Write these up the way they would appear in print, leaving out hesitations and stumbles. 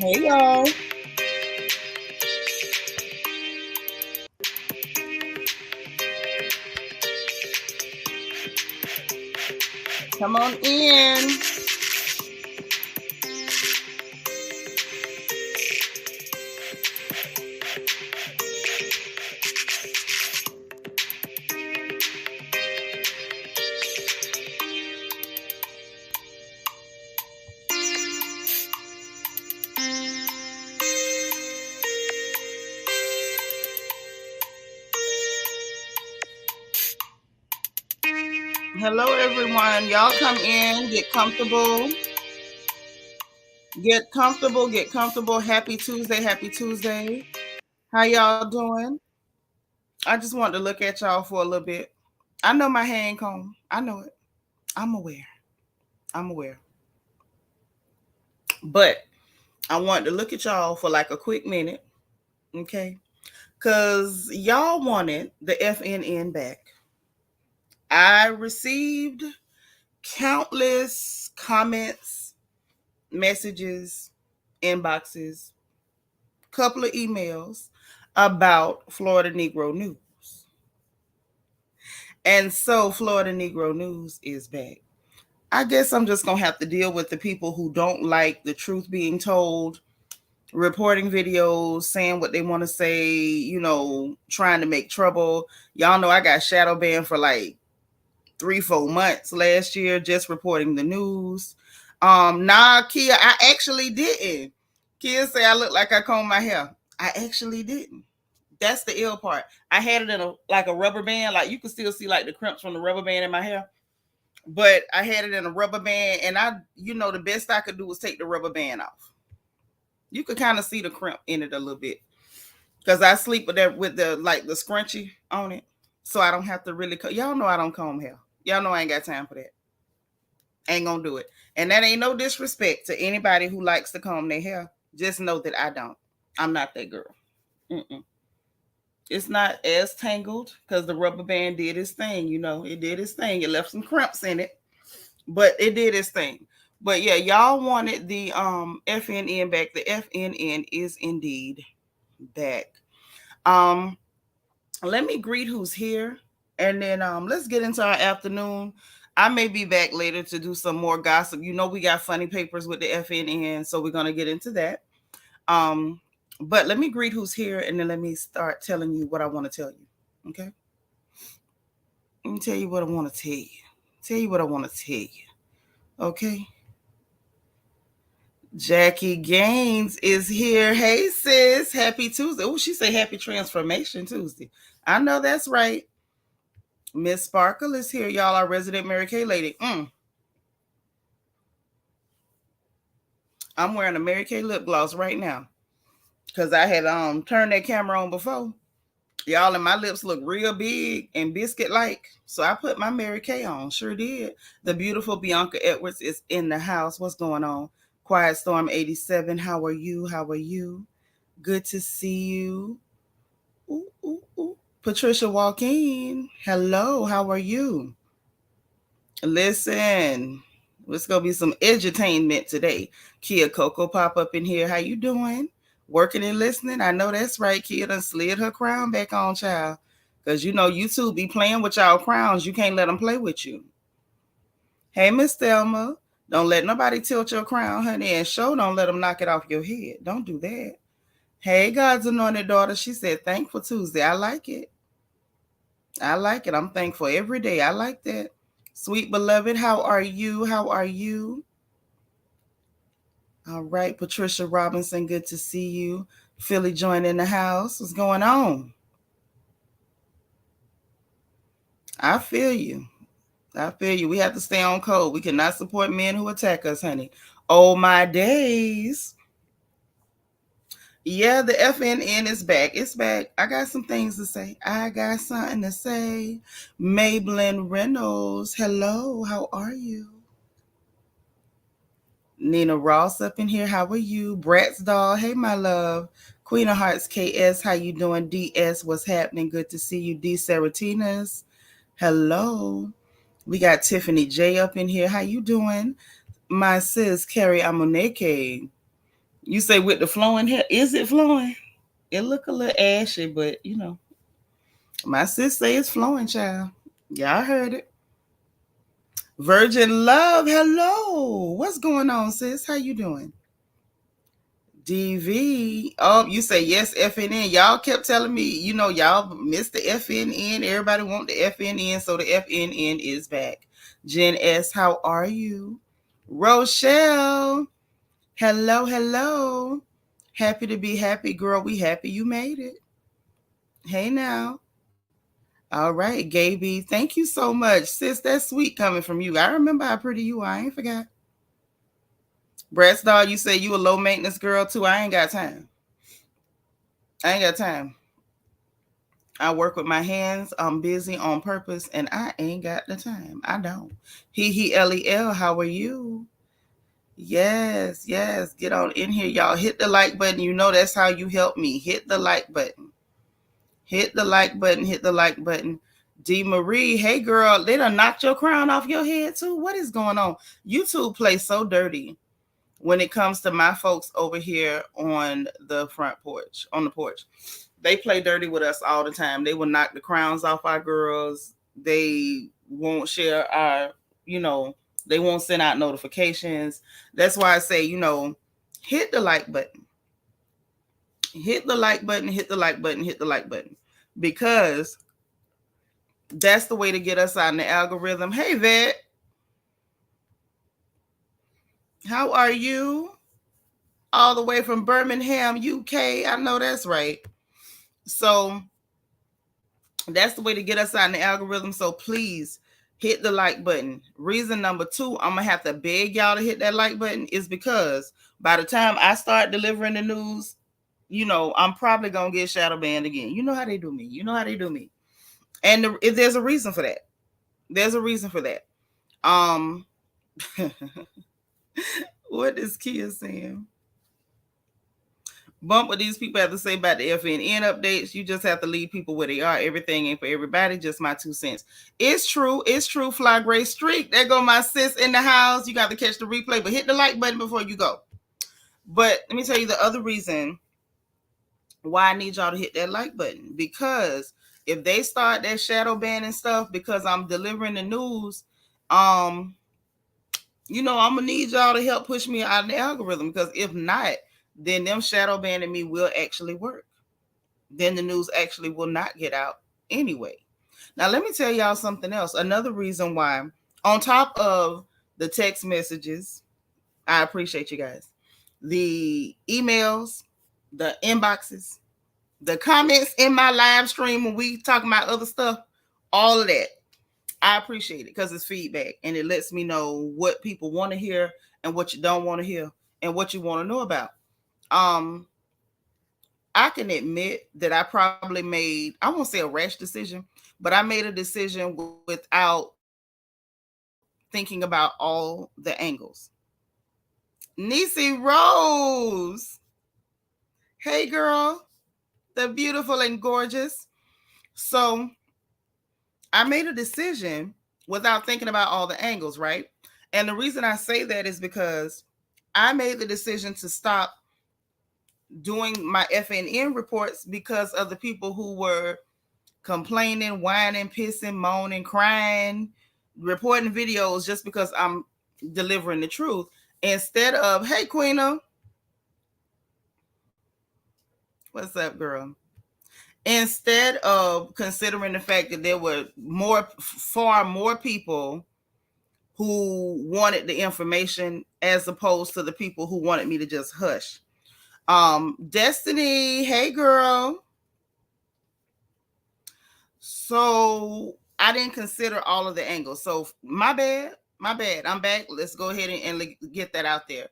Hey, y'all. Come on in. Hello, everyone. Y'all come in, get comfortable. Get comfortable, get comfortable. Happy Tuesday, happy Tuesday. How y'all doing? I just wanted to look at y'all for a little bit. I know my hair ain't comb. I know it. I'm aware. I'm aware. But I wanted to look at y'all for like a quick minute, okay? Because y'all wanted the FNN back. I received countless comments, messages, inboxes, couple of emails about Florida Negro News. And so Florida Negro News is back. I guess I'm just going to have to deal with the people who don't like the truth being told, reporting videos, saying what they want to say, trying to make trouble. Y'all know I got shadow banned for like 3-4 months last year just reporting the news. Nah, Kia, I actually didn't. Kia say I look like I combed my hair. I actually didn't. That's the ill part. I had it in a rubber band, like you could still see like the crimps from the rubber band in my hair. But I had it in a rubber band, and the best I could do was take the rubber band off. You could kind of see the crimp in it a little bit because I sleep with the scrunchie on it, so I don't have to really. Y'all know I don't comb hair. Y'all know I ain't got time for that. Ain't gonna do it. And that ain't no disrespect to anybody who likes to comb their hair. Just know that I don't. I'm not that girl. Mm-mm. It's not as tangled because the rubber band did its thing. It did its thing. It left some crimps in it, but it did its thing. But yeah, y'all wanted the FNN back. The FNN is indeed back. Let me greet who's here, and then let's get into our afternoon. I may be back later to do some more gossip. We got funny papers with the FNN, so we're gonna get into that. But let me greet who's here, and then let me start telling you what I want to tell you. Okay. Let me tell you what I want to tell you. Tell you what I want to tell you. Okay. Jackie Gaines is here. Hey, sis. Happy Tuesday. Oh, she said happy Transformation Tuesday. I know that's right. Miss Sparkle is here, y'all. Our resident Mary Kay lady. I'm wearing a Mary Kay lip gloss right now because I had turned that camera on before. Y'all, and my lips look real big and biscuit-like. So I put my Mary Kay on. Sure did. The beautiful Bianca Edwards is in the house. What's going on? Quiet Storm 87. How are you? How are you? Good to see you. Ooh, ooh, ooh. Patricia Walking. Hello. How are you? Listen, it's going to be some edutainment today. Kia Coco pop up in here. How you doing? Working and listening? I know that's right. Kia done slid her crown back on, child. Because YouTube be playing with y'all crowns. You can't let them play with you. Hey, Miss Thelma. Don't let nobody tilt your crown, honey. And don't let them knock it off your head. Don't do that. Hey, God's anointed daughter. She said, thankful Tuesday. I like it. I like it. I'm thankful every day. I like that. Sweet beloved, how are you? How are you? All right, Patricia Robinson, good to see you. Philly joined in the house. What's going on? I feel you. I feel you. We have to stay on code. We cannot support men who attack us, honey. Oh, my days. Yeah, the FNN is back. It's back. I got some things to say. I got something to say. Maybelline Reynolds, hello. How are you? Nina Ross up in here. How are you? Brat's doll. Hey, my love. Queen of Hearts KS. How you doing? DS. What's happening? Good to see you. D Saratinas. Hello. We got Tiffany J up in here. How you doing? My sis Carrie Amoneke. You say with the flowing hair. Is it flowing? It look a little ashy, but you know. My sis say it's flowing, child. Yeah, I heard it. Virgin Love. Hello. What's going on, sis? How you doing? DV. Oh, you say yes, FNN. Y'all kept telling me, y'all missed the FNN. Everybody want the FNN, so the FNN is back. Jen S, how are you? Rochelle. Hello, hello. Happy to be happy, girl. We happy you made it. Hey now. All right, Gaby. Thank you so much. Sis, that's sweet coming from you. I remember how pretty you are. I ain't forgot. Brat's dog, you say you a low maintenance girl too. I ain't got time. I ain't got time. I work with my hands. I'm busy on purpose, and I ain't got the time. I don't. Lel. How are you? Yes, yes. Get on in here, y'all. Hit the like button. You know that's how you help me. Hit the like button. Hit the like button. Hit the like button. D Marie, hey girl, they done knocked your crown off your head too. What is going on? YouTube plays so dirty when it comes to my folks over here on the front porch, on the porch. They play dirty with us all the time. They will knock the crowns off our girls. They won't share our, they won't send out notifications. That's why I say, hit the like button. Hit the like button, hit the like button, hit the like button. Because that's the way to get us out in the algorithm. Hey, Vet. How are you? All the way from Birmingham, UK. I know that's right. So that's the way to get us out in the algorithm. So please hit the like button. Reason number 2, I'm going to have to beg y'all to hit that like button is because by the time I start delivering the news, I'm probably going to get shadow banned again. You know how they do me. You know how they do me. And if there's a reason for that. There's a reason for that. What is Kia saying? Bump what these people have to say about the FNN updates. You just have to leave people where they are. Everything ain't for everybody. Just my 2 cents. It's true. It's true. Fly Gray Streak. There go my sis in the house. You got to catch the replay, but hit the like button before you go. But let me tell you the other reason why I need y'all to hit that like button. Because if they start that shadow banning stuff because I'm delivering the news, I'm gonna need y'all to help push me out of the algorithm. Because if not, then them shadow banning me will actually work. Then the news actually will not get out anyway. Now, let me tell y'all something else. Another reason why, on top of the text messages, I appreciate you guys, the emails, the inboxes, the comments in my live stream when we talk about other stuff, all of that, I appreciate it because it's feedback and it lets me know what people want to hear and what you don't want to hear and what you want to know about. I can admit that I probably made, I won't say a rash decision, but I made a decision without thinking about all the angles. Nisi Rose. Hey, girl. The beautiful and gorgeous. So I made a decision without thinking about all the angles, right? And the reason I say that is because I made the decision to stop doing my FNN reports because of the people who were complaining, whining, pissing, moaning, crying, reporting videos just because I'm delivering the truth. Instead of, hey, Queena, what's up, girl? Instead of considering the fact that there were far more people who wanted the information as opposed to the people who wanted me to just hush. Destiny, hey girl. So I didn't consider all of the angles. So my bad. I'm back. Let's go ahead and get that out there.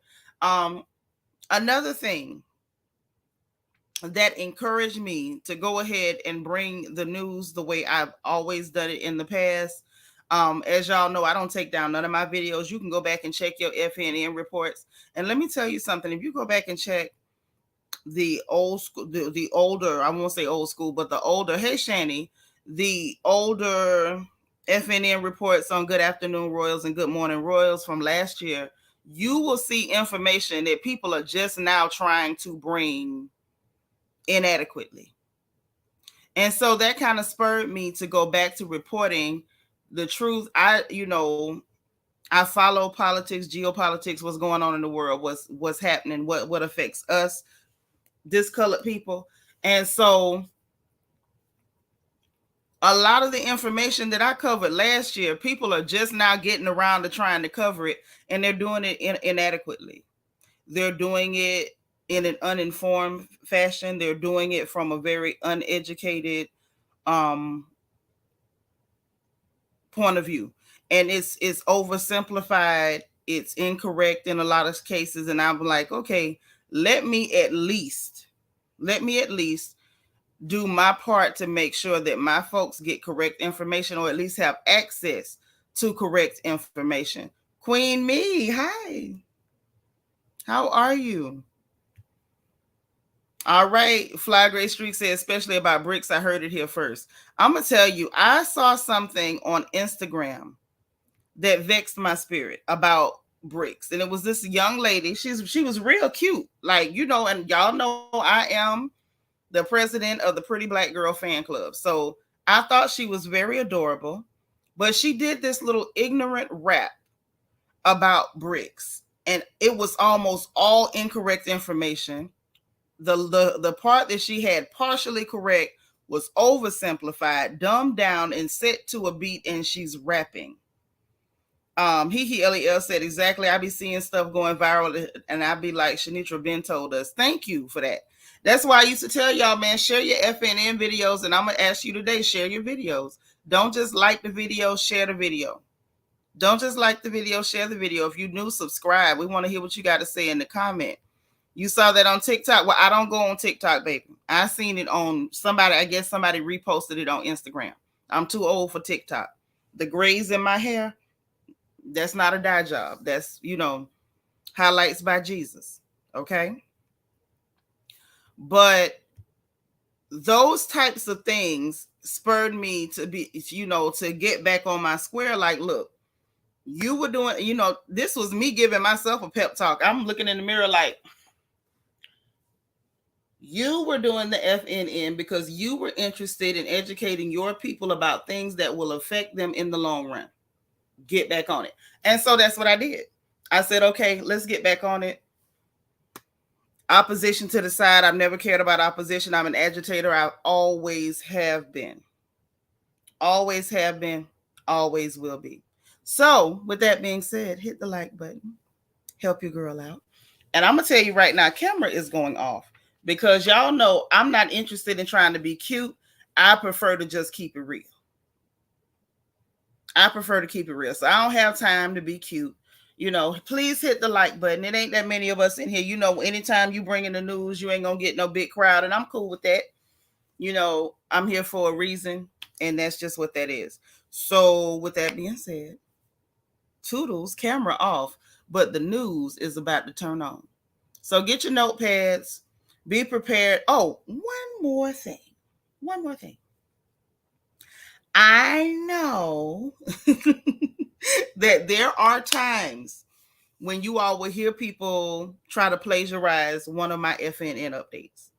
Another thing that encouraged me to go ahead and bring the news the way I've always done it in the past. As y'all know, I don't take down none of my videos. You can go back and check your FNN reports. And let me tell you something. If you go back and check the old school, the older, I won't say old school, but the older, hey Shani, the older FNN reports on Good Afternoon Royals and Good Morning Royals from last year, you will see information that people are just now trying to bring inadequately. And so that kind of spurred me to go back to reporting the truth. I follow politics, geopolitics, what's going on in the world, what's happening, what affects us, discolored people. And so a lot of the information that I covered last year, people are just now getting around to trying to cover it, and they're doing it inadequately. They're doing it in an uninformed fashion. They're doing it from a very uneducated point of view. And it's oversimplified. It's incorrect in a lot of cases. And I'm like, okay, let me at least do my part to make sure that my folks get correct information, or at least have access to correct information. Queen Me, hi. How are you? All right. Fly Gray Streak says, especially about BRICS. I heard it here first. I'm going to tell you, I saw something on Instagram that vexed my spirit about BRICS. And it was this young lady. She was real cute. Like, and y'all know I am the president of the Pretty Black Girl fan club. So I thought she was very adorable, but she did this little ignorant rap about BRICS, and it was almost all incorrect information. The part that she had partially correct was oversimplified, dumbed down, and set to a beat, and she's rapping. LEL said, exactly. I be seeing stuff going viral, and I be like, Shanitra Ben told us. Thank you for that. That's why I used to tell y'all, man, share your FNN videos, and I'm going to ask you today, share your videos. Don't just like the video, share the video. Don't just like the video, share the video. If you're new, subscribe. We want to hear what you got to say in the comment. You saw that on TikTok. Well, I don't go on TikTok, baby. I seen it on somebody. I guess somebody reposted it on Instagram. I'm too old for TikTok. The grays in my hair, that's not a dye job. That's, highlights by Jesus. Okay. But those types of things spurred me to be, to get back on my square. Like, look, you were doing, this was me giving myself a pep talk. I'm looking in the mirror like, you were doing the FNN because you were interested in educating your people about things that will affect them in the long run. Get back on it. And so that's what I did. I said, okay, let's get back on it. Opposition to the side. I've never cared about opposition. I'm an agitator. I always have been. Always have been. Always will be. So with that being said, hit the like button. Help your girl out. And I'm going to tell you right now, camera is going off because y'all know I'm not interested in trying to be cute. I prefer to just keep it real. So I don't have time to be cute. Please hit the like button. It ain't that many of us in here. Anytime you bring in the news, you ain't going to get no big crowd. And I'm cool with that. I'm here for a reason. And that's just what that is. So with that being said, toodles, camera off. But the news is about to turn on. So get your notepads. Be prepared. Oh, one more thing. I know that there are times when you all will hear people try to plagiarize one of my FNN updates.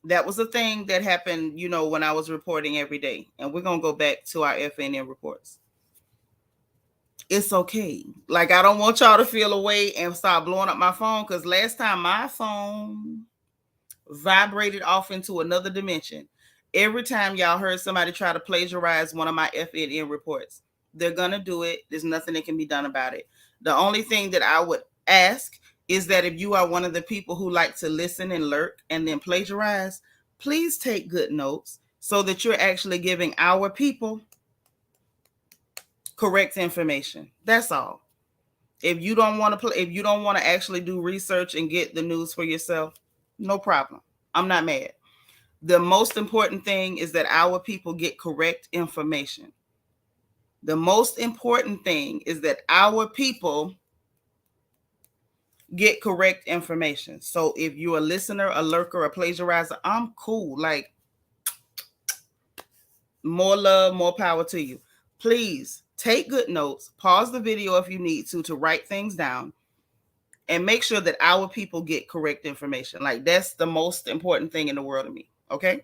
That was a thing that happened, when I was reporting every day. And we're going to go back to our FNN reports. It's okay. Like, I don't want y'all to feel away and start blowing up my phone, because last time my phone vibrated off into another dimension. Every time y'all heard somebody try to plagiarize one of my FNN reports, They're going to do it. There's nothing that can be done about it. The only thing that I would ask is that if you are one of the people who like to listen and lurk and then plagiarize, please take good notes so that you're actually giving our people correct information. That's all. If you don't want to if you don't want to actually do research and get the news for yourself, no problem. I'm not mad. The most important thing is that our people get correct information. The most important thing is that our people get correct information. So if you're a listener, a lurker, a plagiarizer, I'm cool. Like, more love, more power to you. Please take good notes, pause the video if you need to write things down, and make sure that our people get correct information. Like, that's the most important thing in the world to me. Okay?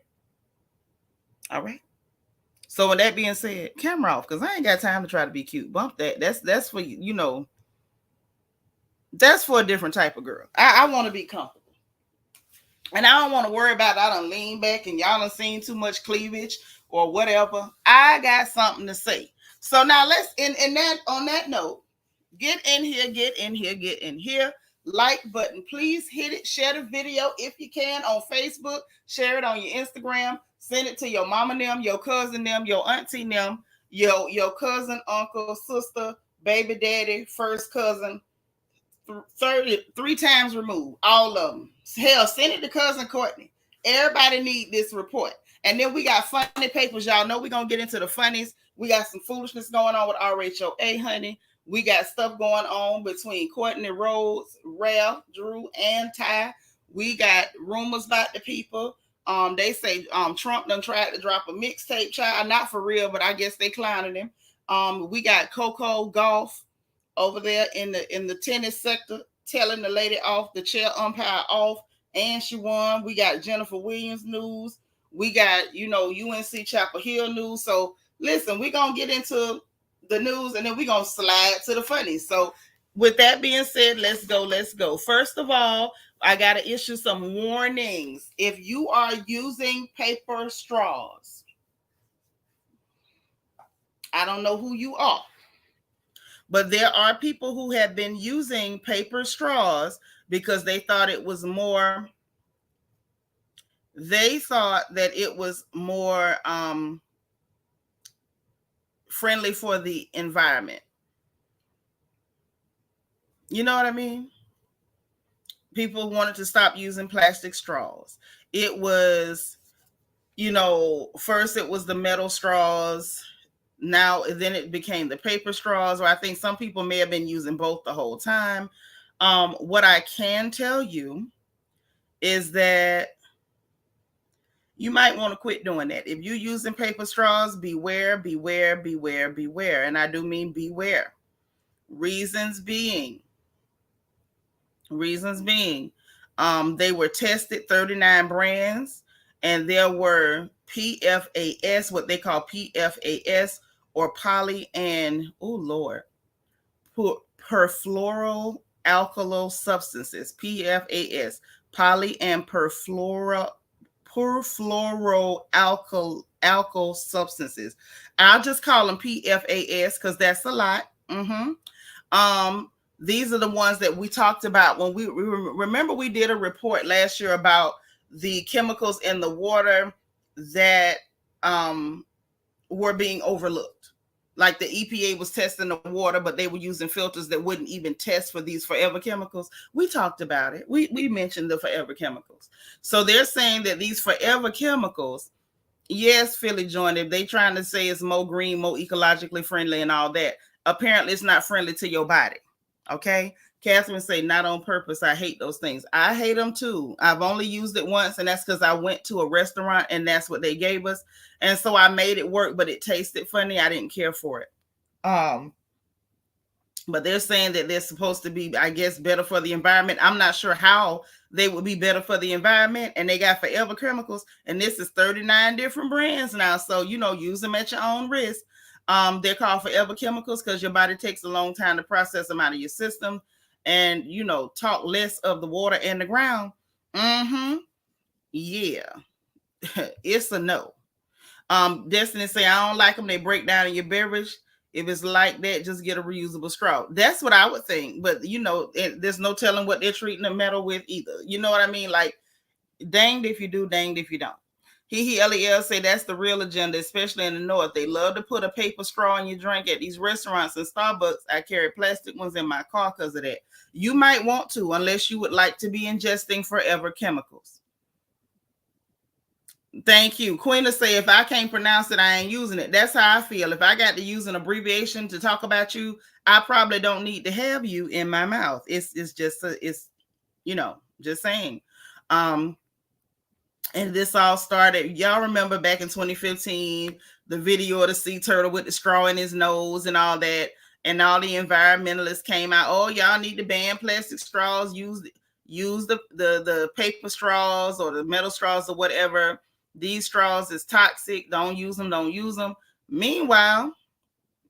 All right. So with that being said, camera off, because I ain't got time to try to be cute. Bump that. That's for, you know, that's for a different type of girl. I want to be comfortable. And I don't want to worry about I done lean back and y'all done seen too much cleavage or whatever. I got something to say. So now let's on that note, get in here. Like button, please hit it. Share the video if you can on Facebook. Share it on your Instagram. Send it to your mama them, your cousin them, your auntie them, your cousin, uncle, sister, baby daddy, first cousin, 33 times removed, all of them. Hell, send it to cousin Courtney. Everybody need this report. And then we got funny papers. Y'all know we're going to get into the funnies. We got some foolishness going on with RHOA, honey. We got stuff going on between Courtney Rhodes, Ralph, Drew, and Ty. We got rumors about the people. They say Trump done tried to drop a mixtape, child. Not for real, but I guess they clowning him. We got Coco Golf over there in the tennis sector, telling the lady off, the chair umpire off, and she won. We got Jennifer Williams news. We got, UNC Chapel Hill news. So listen, we're going to get into the news and then we're going to slide to the funnies. So with that being said, let's go. First of all, I got to issue some warnings. If you are using paper straws, I don't know who you are, but there are people who have been using paper straws because they thought it was more, friendly for the environment. You know what I mean? People wanted to stop using plastic straws. It was, first it was the metal straws. Now, then it became the paper straws, or I think some people may have been using both the whole time. What I can tell you is that you might want to quit doing that. If you're using paper straws, beware. And I do mean beware. Reasons being, they were tested, 39 brands, and there were PFAS, what they call PFAS, or poly and, perfluoroalkyl substances, PFAS, poly and perfluoroalkyl substances. I'll just call them PFAS because that's a lot. These are the ones that we talked about when we remember we did a report last year about the chemicals in the water that were being overlooked. Like the EPA was testing the water, but they were using filters that wouldn't even test for these forever chemicals. We talked about it. We mentioned the forever chemicals. So they're saying that these forever chemicals, yes, Philly jointed, they trying to say it's more green, more ecologically friendly and all that. Apparently it's not friendly to your body. Okay. Catherine say, not on purpose. I hate those things. I hate them too. I've only used it once, and that's because I went to a restaurant and that's what they gave us. And so I made it work, but it tasted funny. I didn't care for it. But they're saying that they're supposed to be, I guess, better for the environment. I'm not sure how they would be better for the environment. And they got forever chemicals. And this is 39 different brands now. So, use them at your own risk. They're called forever chemicals because your body takes a long time to process them out of your system. And, talk less of the water and the ground. Yeah. It's a no. Destiny say, I don't like them. They break down in your beverage. If it's like that, just get a reusable straw. That's what I would think. But there's no telling what they're treating the metal with either. You know what I mean? Like, danged if you do, danged if you don't. LEL say that's the real agenda, especially in the north. They love to put a paper straw in your drink at these restaurants and Starbucks. I carry plastic ones in my car because of that. You might want to, unless you would like to be ingesting forever chemicals. Thank you. Queen to say, if I can't pronounce it, I ain't using it. That's how I feel. If I got to use an abbreviation to talk about you, I probably don't need to have you in my mouth. It's just just saying. And this all started, y'all remember back in 2015, the video of the sea turtle with the straw in his nose and all that. And all the environmentalists came out, oh, y'all need to ban plastic straws, use the paper straws or the metal straws or whatever. These straws is toxic. Don't use them. Meanwhile,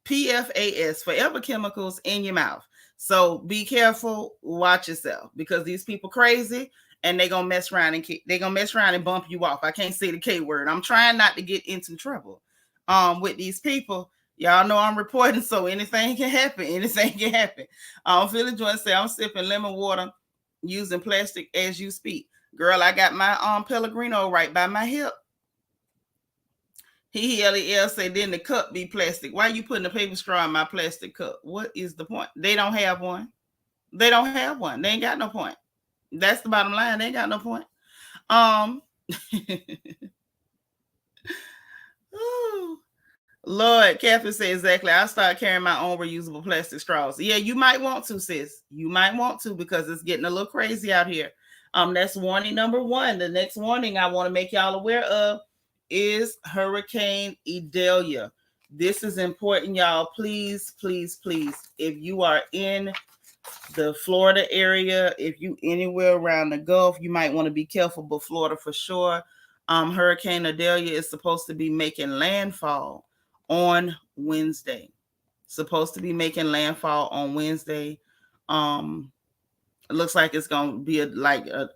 PFAS, forever chemicals in your mouth. So be careful, watch yourself, because these people crazy and they're gonna mess around and bump you off. I can't say the K word. I'm trying not to get into trouble with these people. Y'all know I'm reporting, so anything can happen. Philly Joint say, I'm sipping lemon water using plastic as you speak. Girl, I got my Pellegrino right by my hip. LEL say, then the cup be plastic. Why you putting a paper straw in my plastic cup? What is the point? They don't have one. They ain't got no point. That's the bottom line. They ain't got no point. Lord, Catherine said exactly. I'll start carrying my own reusable plastic straws. Yeah, you might want to, sis. You might want to, because it's getting a little crazy out here. That's warning number one. The next warning I want to make y'all aware of is Hurricane Idalia. This is important, y'all. Please, please, please. If you are in the Florida area, if you anywhere around the Gulf, you might want to be careful, but Florida for sure. Hurricane Idalia is supposed to be making landfall on Wednesday. It looks like it's going to be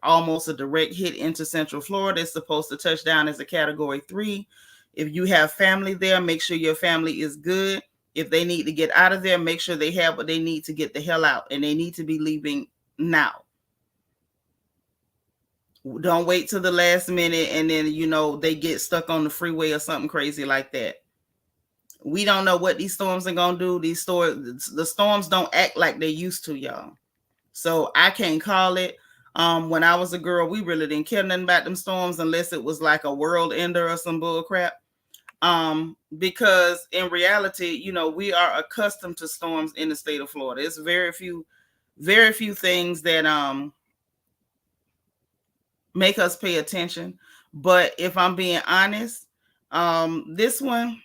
almost a direct hit into Central Florida. It's supposed to touch down as a Category 3. If you have family there, make sure your family is good. If they need to get out of there, make sure they have what they need to get the hell out, and they need to be leaving now. Don't wait till the last minute and then, they get stuck on the freeway or something crazy like that. We don't know what these storms are going to do. The storms don't act like they used to, y'all. So I can't call it. When I was a girl, we really didn't care nothing about them storms unless it was like a world ender or some bull crap. Because in reality, we are accustomed to storms in the state of Florida. It's very few things that make us pay attention. But if I'm being honest, this one,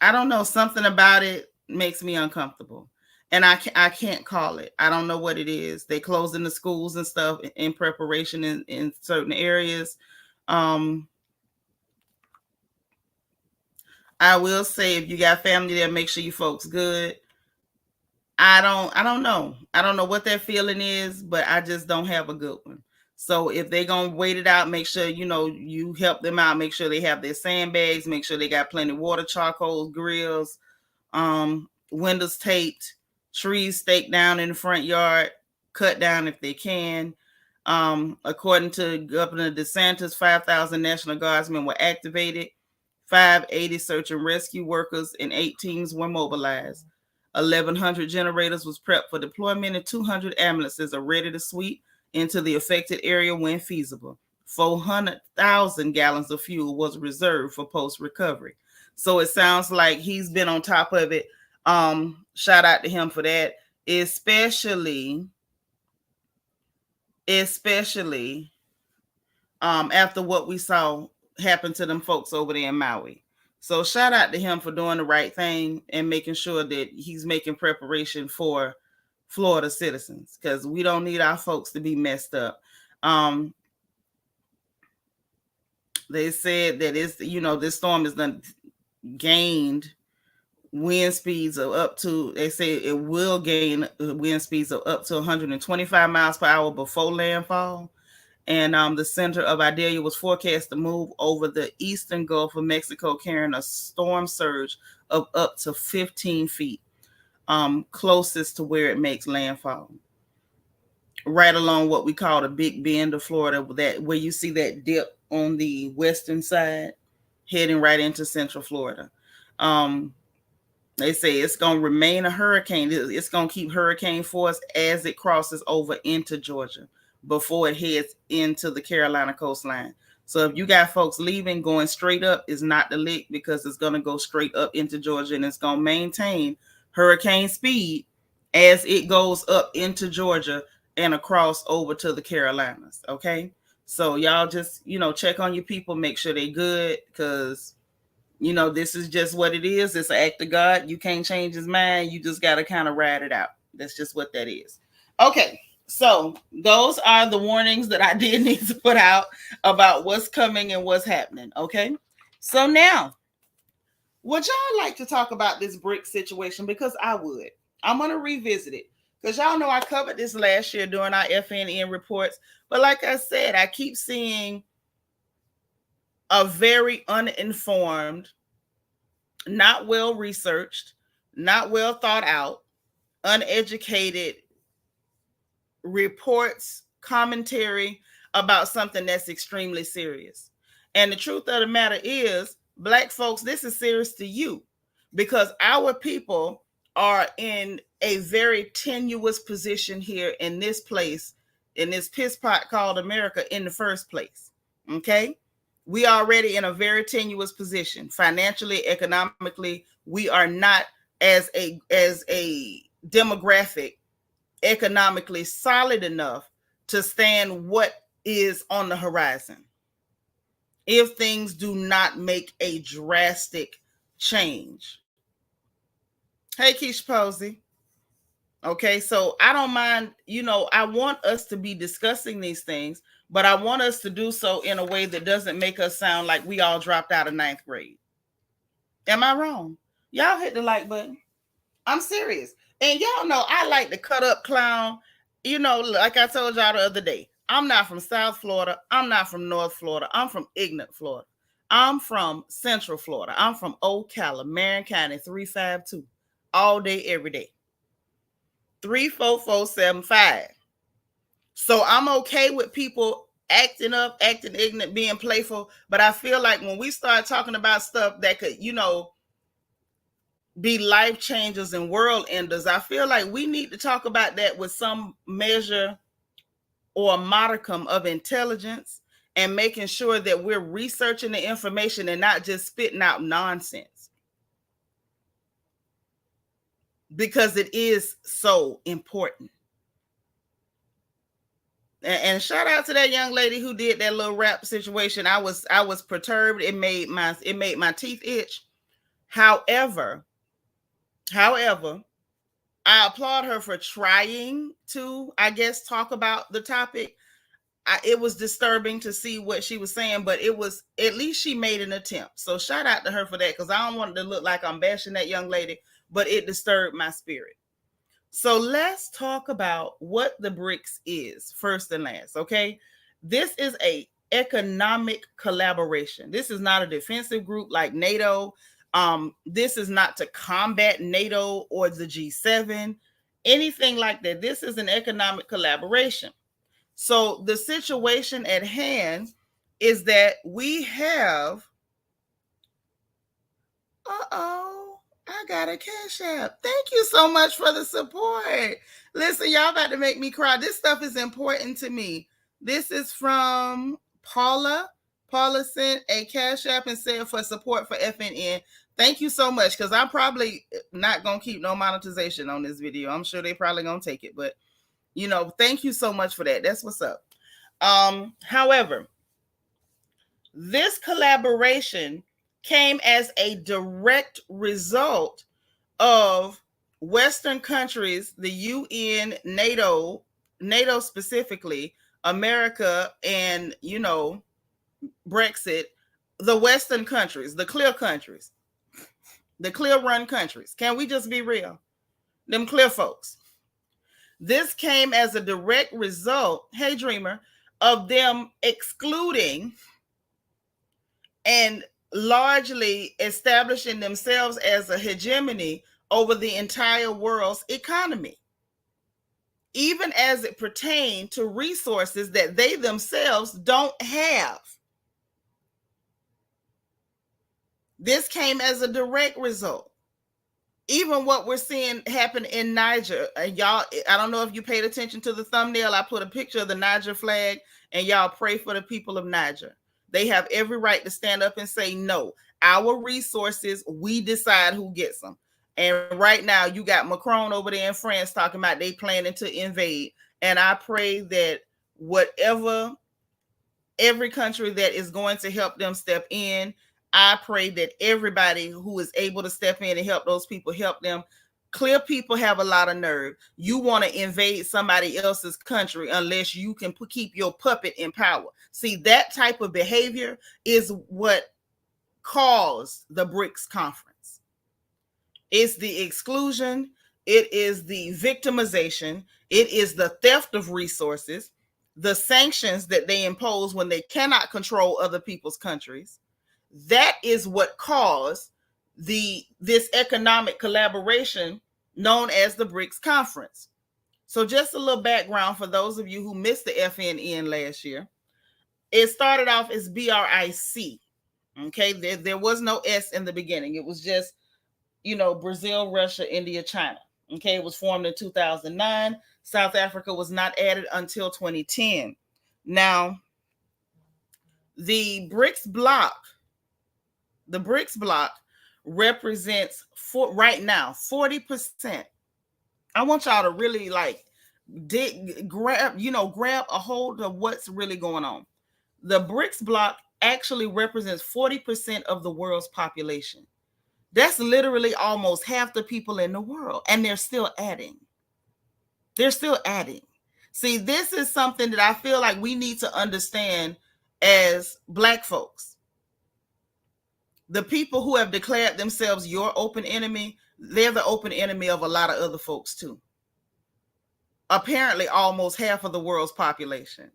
I don't know, something about it makes me uncomfortable. And I can't call it. I don't know what it is. They closing the schools and stuff in preparation in certain areas. I will say, if you got family there, make sure you folks good. I don't know. I don't know what that feeling is, but I just don't have a good one. So if they're going to wait it out, make sure, you help them out. Make sure they have their sandbags. Make sure they got plenty of water, charcoal, grills, windows taped, trees staked down in the front yard, cut down if they can. According to Governor DeSantis, 5,000 National Guardsmen were activated. 580 search and rescue workers and 8 teams were mobilized. 1,100 generators was prepped for deployment, and 200 ambulances are ready to sweep into the affected area when feasible. 400,000 gallons of fuel was reserved for post-recovery. So it sounds like he's been on top of it. Shout out to him for that, especially after what we saw happen to them folks over there in Maui. So shout out to him for doing the right thing and making sure that he's making preparation for Florida citizens, because we don't need our folks to be messed up. They said that this storm has done gained wind speeds of up to, they say it will gain wind speeds of up to 125 miles per hour before landfall. And the center of Idalia was forecast to move over the eastern Gulf of Mexico, carrying a storm surge of up to 15 feet, closest to where it makes landfall. Right along what we call the Big Bend of Florida, that where you see that dip on the western side, heading right into Central Florida. They say it's going to remain a hurricane. It's going to keep hurricane force as it crosses over into Georgia before it heads into the Carolina coastline. So if you got folks leaving, going straight up is not the lick, because it's going to go straight up into Georgia, and it's going to maintain hurricane speed as it goes up into Georgia and across over to the Carolinas. Okay. So y'all just, check on your people, make sure they good, because this is just what it is. It's an act of God. You can't change his mind. You just got to kind of ride it out. That's just what that is. Okay. So those are the warnings that I did need to put out about what's coming and what's happening. Okay. So now, would y'all like to talk about this BRICS situation? Because I would. I'm going to revisit it, because y'all know I covered this last year during our FNN reports. But like I said, I keep seeing a very uninformed, not well researched, not well thought out, uneducated reports, commentary about something that's extremely serious. And the truth of the matter is, Black folks, this is serious to you, because our people are in a very tenuous position here in this place, in this piss pot called America in the first place. Okay? We are already in a very tenuous position. Financially, economically, we are not as a demographic economically solid enough to stand what is on the horizon if things do not make a drastic change. Hey, Keisha Posey. Okay, so I don't mind, I want us to be discussing these things, but I want us to do so in a way that doesn't make us sound like we all dropped out of 9th grade. Am I wrong? Y'all hit the like button. I'm serious. And y'all know I like to cut up clown. Like I told y'all the other day, I'm not from South Florida. I'm not from North Florida. I'm from ignorant Florida. I'm from Central Florida. I'm from Ocala, Marion County, 352. All day, every day. 34475. So I'm okay with people acting up, acting ignorant, being playful. But I feel like when we start talking about stuff that could, be life changers and world enders, I feel like we need to talk about that with some measure or a modicum of intelligence, and making sure that we're researching the information and not just spitting out nonsense, because it is so important. And shout out to that young lady who did that little rap situation. I was perturbed. It made my teeth itch. However, I applaud her for trying to, I guess, talk about the topic. It was disturbing to see what she was saying, but it was, at least she made an attempt. So shout out to her for that, because I don't want it to look like I'm bashing that young lady, but it disturbed my spirit. So let's talk about what the BRICS is first and last, okay? This is a economic collaboration. This is not a defensive group like NATO. This is not to combat NATO or the G7, anything like that. This is an economic collaboration. So the situation at hand is that we have, I got a Cash App. Thank you so much for the support. Listen, y'all about to make me cry. This stuff is important to me. This is from Paula. Paula sent a Cash App and said for support for FNN. Thank you so much, because I'm probably not going to keep no monetization on this video. I'm sure they probably going to take it, but thank you so much for that. That's what's up. However, this collaboration came as a direct result of Western countries, the UN, NATO specifically, America, and, Brexit, the Western countries, the clear countries, the clear run countries. Can we just be real? Them clear folks. This came as a direct result, hey Dreamer, of them excluding and largely establishing themselves as a hegemony over the entire world's economy, even as it pertains to resources that they themselves don't have. This came as a direct result. Even what we're seeing happen in Niger, y'all, I don't know if you paid attention to the thumbnail. I put a picture of the Niger flag, and y'all pray for the people of Niger. They have every right to stand up and say, no, our resources, we decide who gets them. And right now, you got Macron over there in France talking about they planning to invade. And I pray that whatever, every country that is going to help them step in, I pray that everybody who is able to step in and help those people help them. Clear people have a lot of nerve. You want to invade somebody else's country unless you can keep your puppet in power. See, that type of behavior is what caused the BRICS conference. It's the exclusion. It is the victimization. It is the theft of resources, the sanctions that they impose when they cannot control other people's countries. That is what caused this economic collaboration known as the BRICS conference. So just a little background for those of you who missed the FNN last year. It started off as BRIC. Okay, there was no S in the beginning. It was just, Brazil, Russia, India, China. Okay, it was formed in 2009. South Africa was not added until 2010. Now, the BRICS bloc represents right now 40%. I want y'all to really grab a hold of what's really going on. The BRICS bloc actually represents 40% of the world's population. That's literally almost half the people in the world, and they're still adding. See, this is something that I feel like we need to understand as Black folks. The people who have declared themselves your open enemy, they're the open enemy of a lot of other folks too. Apparently almost half of the world's population.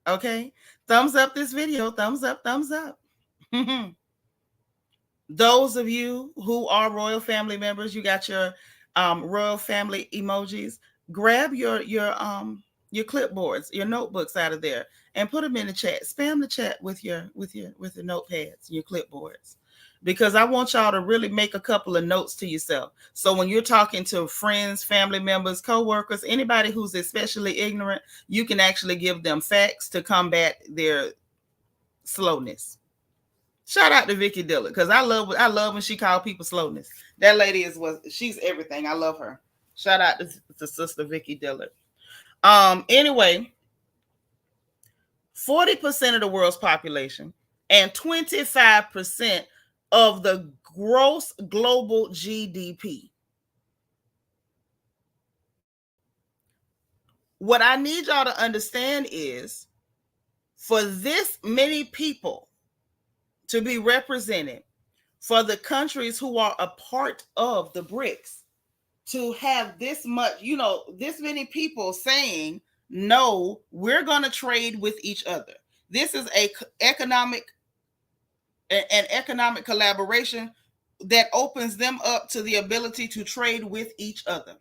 Okay? Thumbs up this video. Thumbs up, thumbs up. Those of you who are royal family members, you got your royal family emojis. Grab your clipboards, your notebooks out of there, and put them in the chat. Spam the chat with your notepads, your clipboards, because I want y'all to really make a couple of notes to yourself. So when you're talking to friends, family members, co-workers, anybody who's especially ignorant, you can actually give them facts to combat their slowness. Shout out to Vicky Dillard, because I love when she called people slowness. That lady she's everything. I love her. Shout out to Sister Vicky Dillard. Anyway, 40% of the world's population and 25% of the gross global GDP. What I need y'all to understand is, for this many people to be represented, for the countries who are a part of the BRICS to have this much, this many people saying, no, we're going to trade with each other. This is an economic collaboration that opens them up to the ability to trade with each other.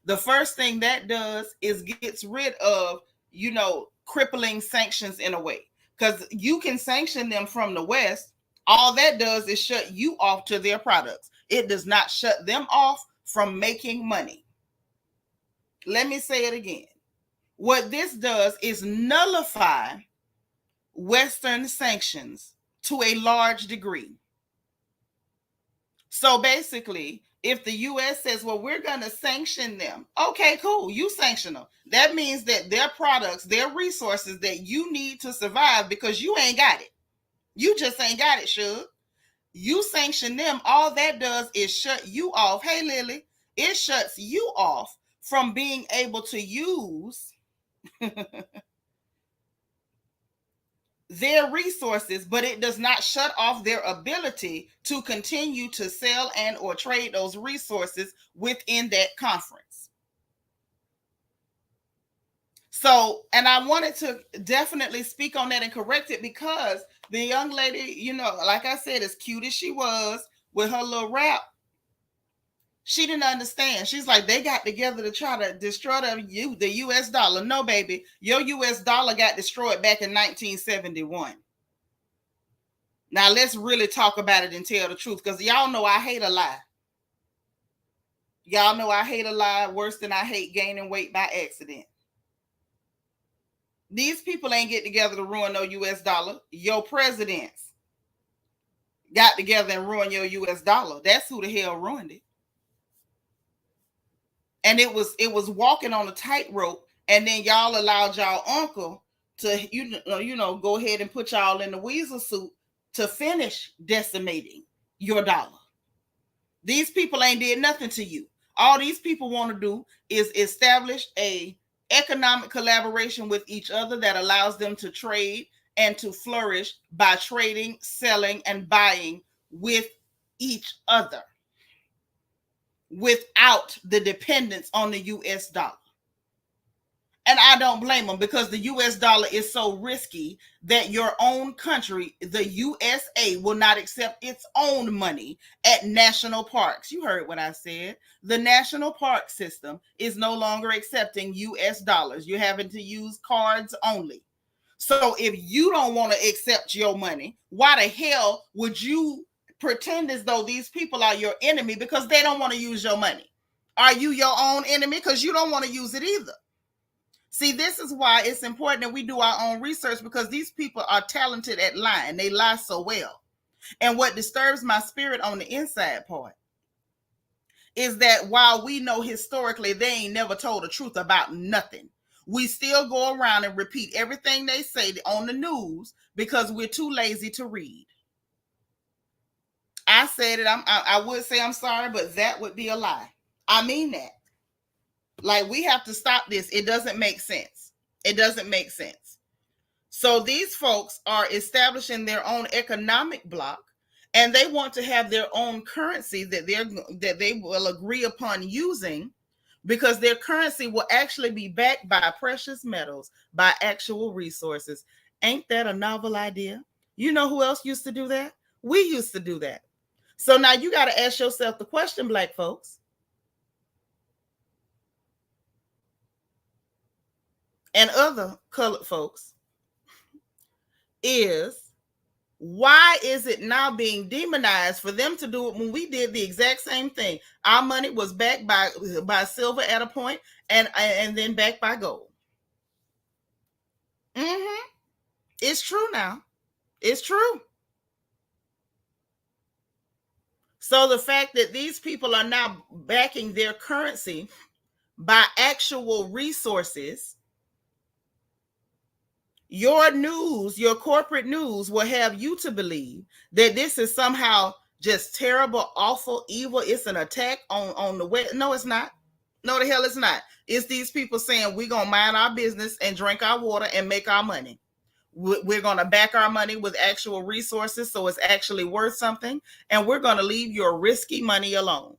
The first thing that does is gets rid of, crippling sanctions in a way. Because you can sanction them from the West. All that does is shut you off to their products. It does not shut them off from making money. Let me say it again. What this does is nullify Western sanctions to a large degree. So basically, if the U.S. says, well, we're going to sanction them. Okay, cool. You sanction them. That means that their products, their resources that you need to survive, because you ain't got it. You just ain't got it, Shug. You sanction them. All that does is shut you off. Hey, Lily, it shuts you off from being able to use their resources, but it does not shut off their ability to continue to sell and or trade those resources within that conference. So, and I wanted to definitely speak on that and correct it, because the young lady, you know, like I said, as cute as she was with her little rap, she didn't understand. She's like, they got together to try to destroy the US dollar. No, baby, your US dollar got destroyed back in 1971. Now let's really talk about it and tell the truth, because y'all know I hate a lie. Y'all know I hate a lie worse than I hate gaining weight by accident. These people ain't get together to ruin no US dollar. Your presidents got together and ruined your US dollar. That's who the hell ruined it. And it was walking on a tightrope, and then y'all allowed y'all uncle to you know go ahead and put y'all in the weasel suit to finish decimating your dollar. These people ain't did nothing to you. All these people want to do is establish a economic collaboration with each other that allows them to trade and to flourish by trading, selling, and buying with each other without the dependence on the US dollar. And I don't blame them, because the US dollar is so risky that your own country, the USA, will not accept its own money at national parks. You heard what I said. The national park system is no longer accepting US dollars. You're having to use cards only. So if you don't want to accept your money, why the hell would you pretend as though these people are your enemy because they don't want to use your money? Are you your own enemy because you don't want to use it either? See, this is why it's important that we do our own research, because these people are talented at lying. They lie so well. And what disturbs my spirit on the inside part is that while we know historically they ain't never told the truth about nothing, we still go around and repeat everything they say on the news because we're too lazy to read. I said it. I would say I'm sorry, but that would be a lie. I mean that. Like, we have to stop this. It doesn't make sense. It doesn't make sense. So these folks are establishing their own economic bloc, and they want to have their own currency that they will agree upon using, because their currency will actually be backed by precious metals, by actual resources. Ain't that a novel idea? You know who else used to do that? We used to do that. So now you got to ask yourself the question, Black folks, and other colored folks, is why is it now being demonized for them to do it when we did the exact same thing? Our money was backed by silver at a point, and then backed by gold. It's true now. It's true. So the fact that these people are now backing their currency by actual resources, your news, your corporate news, will have you to believe that this is somehow just terrible, awful, evil. It's an attack on the West. No, it's not. No, the hell it's not. It's these people saying we're going to mind our business and drink our water and make our money. We're going to back our money with actual resources so it's actually worth something, and we're going to leave your risky money alone.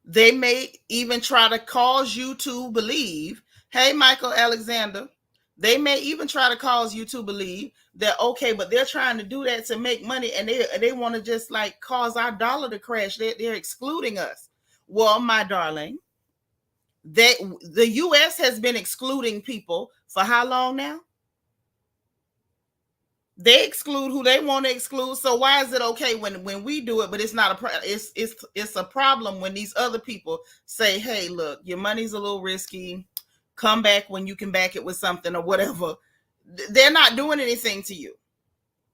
They may even try to cause you to believe, hey, Michael Alexander, they may even try to cause you to believe that, okay, but they're trying to do that to make money, and they want to just like cause our dollar to crash. They're excluding us. Well, my darling, the U.S. has been excluding people for how long now? They exclude who they want to exclude. So why is it okay when we do it, but it's not it's a problem when these other people say, hey, look, your money's a little risky. Come back when you can back it with something or whatever. They're not doing anything to you.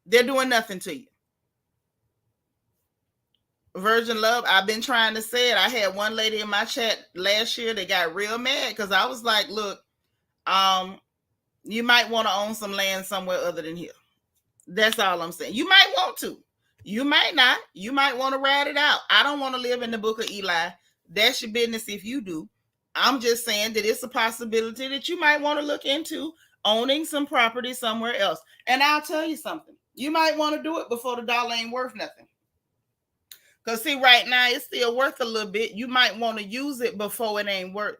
They're doing nothing to you. Virgin Love, I've been trying to say it. I had one lady in my chat last year that got real mad because I was like, look, you might want to own some land somewhere other than here. That's all I'm saying. You might want to. You might not. You might want to ride it out. I don't want to live in the book of Eli. That's your business if you do. I'm just saying that it's a possibility that you might want to look into owning some property somewhere else. And I'll tell you something. You might want to do it before the dollar ain't worth nothing. Because see, right now it's still worth a little bit. You might want to use it before it ain't worth,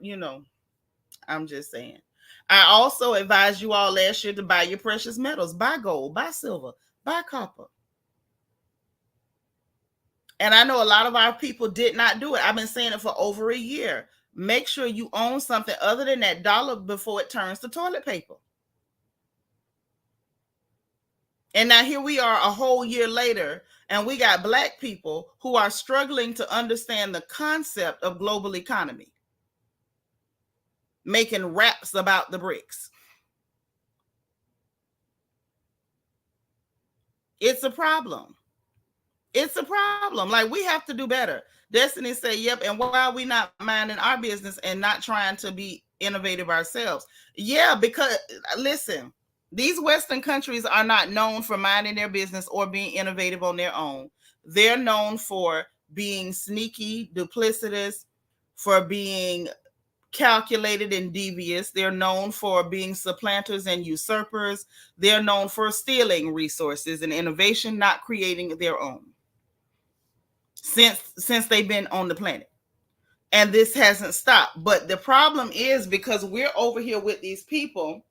I'm just saying. I also advised you all last year to buy your precious metals, buy gold, buy silver, buy copper. And I know a lot of our people did not do it. I've been saying it for over a year. Make sure you own something other than that dollar before it turns to toilet paper. And now here we are a whole year later, and we got Black people who are struggling to understand the concept of global economy, making raps about the BRICS. It's a problem. It's a problem. Like, we have to do better. Destiny said, yep. And why are we not minding our business and not trying to be innovative ourselves? Yeah, because listen, these Western countries are not known for minding their business or being innovative on their own. They're known for being sneaky, duplicitous, for being calculated and devious. They're known for being supplanters and usurpers. They're known for stealing resources and innovation, not creating their own. Since they've been on the planet. And this hasn't stopped. But the problem is, because we're over here with these people,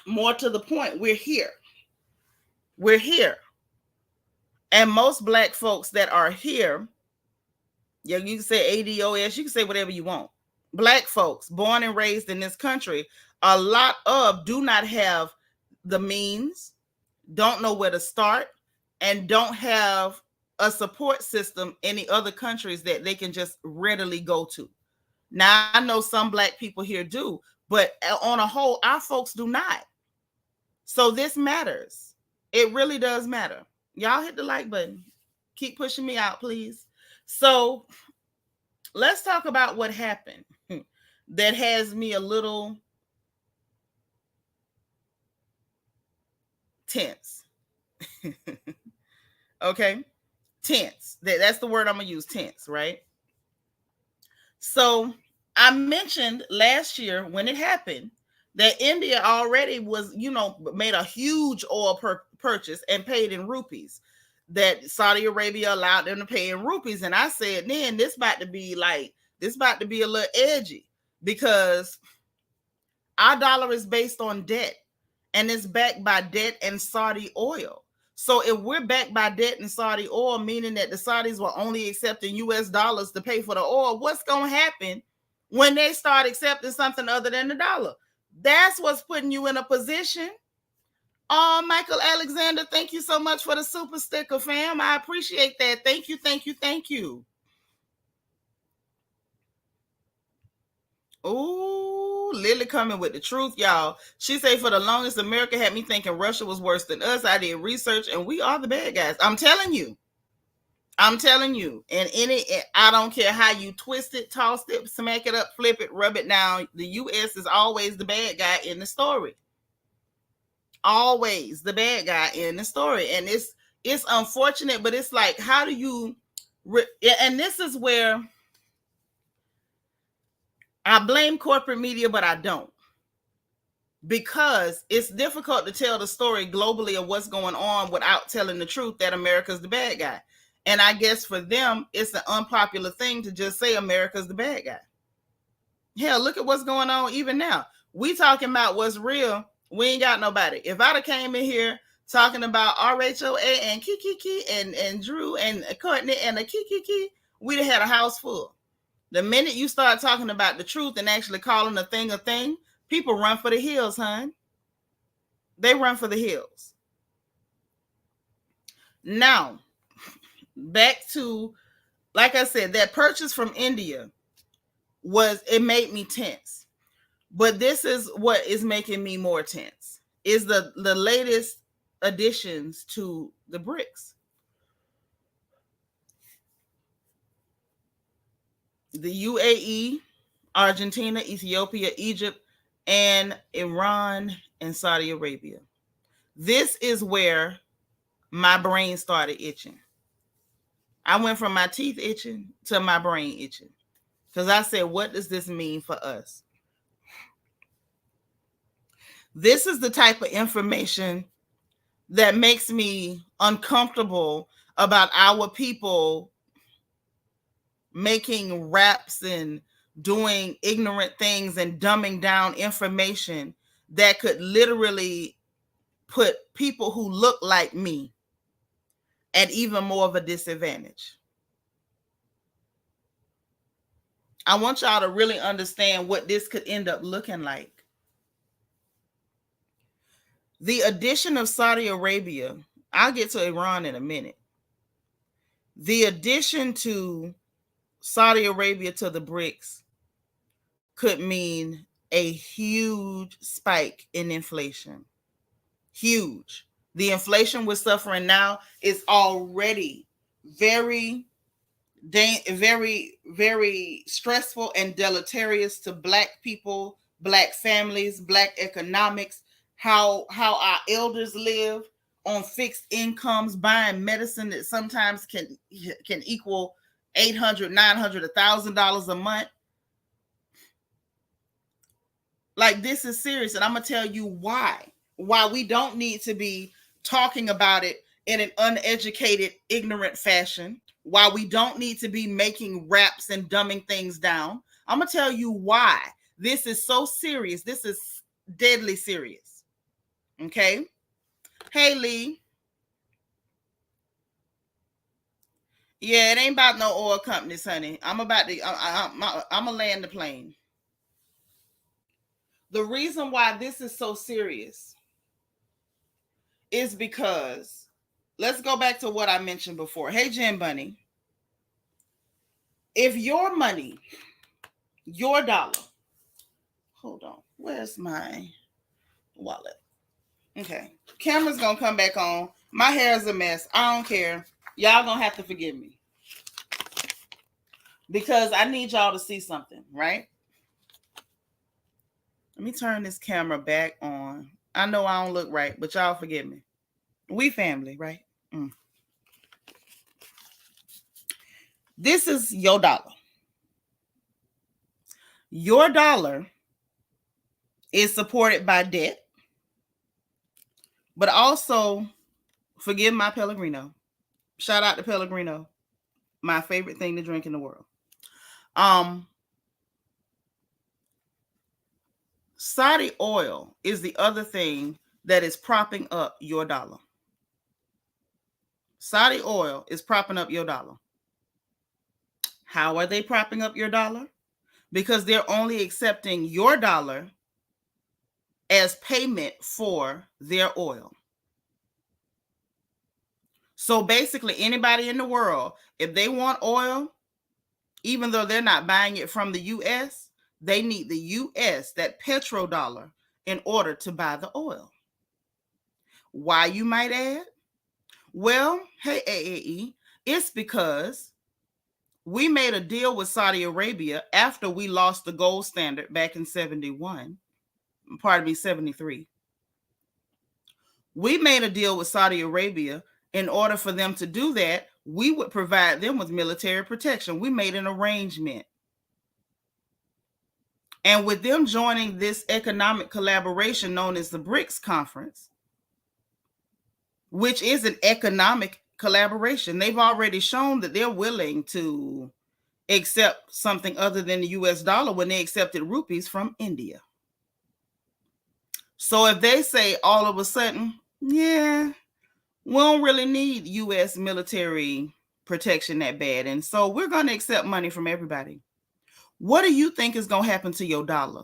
more to the point, we're here. We're here. And most Black folks that are here, yeah, you can say ADOS, you can say whatever you want. Black folks born and raised in this country, a lot of do not have the means, don't know where to start, and don't have a support system in the other countries that they can just readily go to. Now, I know some Black people here do, but on a whole, our folks do not. So this matters. It really does matter. Y'all hit the like button. Keep pushing me out, please. So let's talk about what happened that has me a little tense. Okay. Tense. That's the word I'm going to use, tense, right? So I mentioned last year when it happened that India already was, made a huge oil purchase and paid in rupees, that Saudi Arabia allowed them to pay in rupees. And I said, then this about to be a little edgy, because our dollar is based on debt, and it's backed by debt and Saudi oil. So if we're backed by debt and Saudi oil, meaning that the Saudis were only accepting US dollars to pay for the oil, what's going to happen when they start accepting something other than the dollar? That's what's putting you in a position. Oh, Michael Alexander, thank you so much for the super sticker, fam. I appreciate that. Thank you, thank you, thank you. Oh, Lily coming with the truth, y'all. She say, for the longest, America had me thinking Russia was worse than us. I did research, and we are the bad guys. I'm telling you. And I don't care how you twist it, toss it, smack it up, flip it, rub it down. The U.S. is always the bad guy in the story. Always the bad guy in the story. And it's unfortunate, but it's like, how do you... And this is where I blame corporate media, but I don't. Because it's difficult to tell the story globally of what's going on without telling the truth that America's the bad guy. And I guess for them, it's an unpopular thing to just say America's the bad guy. Hell, look at what's going on even now. We talking about what's real. We ain't got nobody. If I'd have came in here talking about RHOA and Kiki and Drew and Courtney and the Kiki, we'd have had a house full. The minute you start talking about the truth and actually calling a thing, people run for the hills, hon. They run for the hills. Now, back to, like I said, that purchase from India it made me tense. But this is what is making me more tense, is the latest additions to the BRICS. The UAE, Argentina, Ethiopia, Egypt, and Iran and Saudi Arabia. This is where my brain started itching. I went from my teeth itching to my brain itching, because I said, what does this mean for us? This is the type of information that makes me uncomfortable about our people making raps and doing ignorant things and dumbing down information that could literally put people who look like me at even more of a disadvantage. I want y'all to really understand what this could end up looking like. The addition of Saudi Arabia, I'll get to Iran in a minute. The addition to Saudi Arabia to the BRICS could mean a huge spike in inflation. Huge. The inflation we're suffering now is already very, very stressful and deleterious to Black people, Black families, Black economics, how our elders live on fixed incomes, buying medicine that sometimes can equal $800, $900, $1,000 a month. Like, this is serious, and I'm gonna tell you why we don't need to be talking about it in an uneducated, ignorant fashion, why we don't need to be making raps and dumbing things down. I'm gonna tell you why this is so serious. This is deadly serious. Okay. Hey, Lee. Yeah, it ain't about no oil companies, honey. I'm gonna land the plane. The reason why this is so serious is because, let's go back to what I mentioned before. Hey, Jen Bunny. If your money, your dollar, hold on, where's my wallet? Okay, camera's gonna come back on. My hair is a mess. I don't care. Y'all gonna have to forgive me because I need y'all to see something, right? Let me turn this camera back on. I know I don't look right, but y'all forgive me. We family, right? This is your dollar. Your dollar is supported by debt, but also, forgive my Pellegrino. Shout out to Pellegrino, my favorite thing to drink in the world. Saudi oil is the other thing that is propping up your dollar. Saudi oil is propping up your dollar. How are they propping up your dollar? Because they're only accepting your dollar as payment for their oil. So basically, anybody in the world, if they want oil, even though they're not buying it from the U.S., they need the U.S., that petrodollar, in order to buy the oil. Why, you might add? Well, hey, AAE, it's because we made a deal with Saudi Arabia after we lost the gold standard back in 73. We made a deal with Saudi Arabia. In order for them to do that, we would provide them with military protection. We made an arrangement. And with them joining this economic collaboration known as the BRICS conference, which is an economic collaboration, they've already shown that they're willing to accept something other than the US dollar when they accepted rupees from India. So if they say all of a sudden, yeah, we don't really need US military protection that bad, and so we're going to accept money from everybody, what do you think is going to happen to your dollar?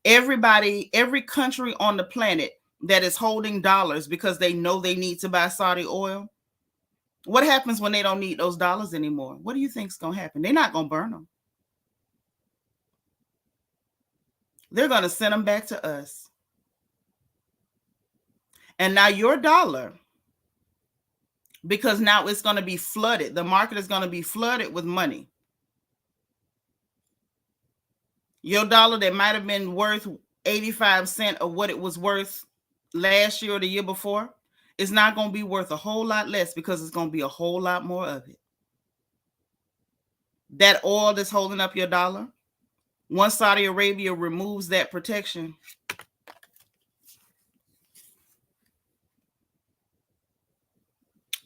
Everybody, every country on the planet that is holding dollars because they know they need to buy Saudi oil, what happens when they don't need those dollars anymore? What do you think is going to happen? They're not going to burn them. They're going to send them back to us. And now your dollar, because now it's going to be flooded, the market is going to be flooded with money. Your dollar that might have been worth 85 cents of what it was worth last year or the year before is not going to be worth a whole lot less because it's going to be a whole lot more of it. That oil that's holding up your dollar, once Saudi Arabia removes that protection,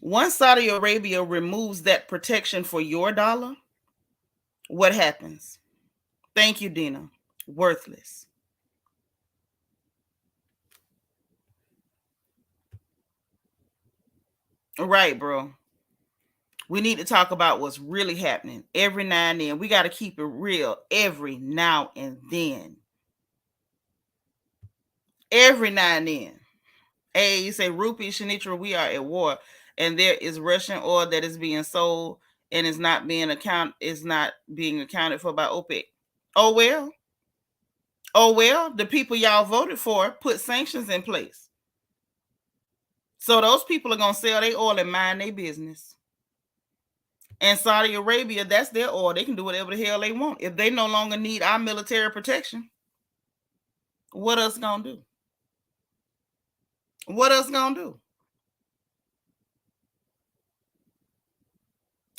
Once Saudi Arabia removes that protection for your dollar, what happens? Thank you, Dina. Worthless. Right, bro. We need to talk about what's really happening every now and then. We got to keep it real every now and then. Every now and then. Hey, you say, Rupi Shanitra, we are at war, and there is Russian oil that is being sold and is not being accounted for by OPEC. Oh well. Oh well, the people y'all voted for put sanctions in place. So those people are gonna sell their oil and mind their business. And Saudi Arabia, that's their oil. They can do whatever the hell they want. If they no longer need our military protection, what else gonna do? What else gonna do?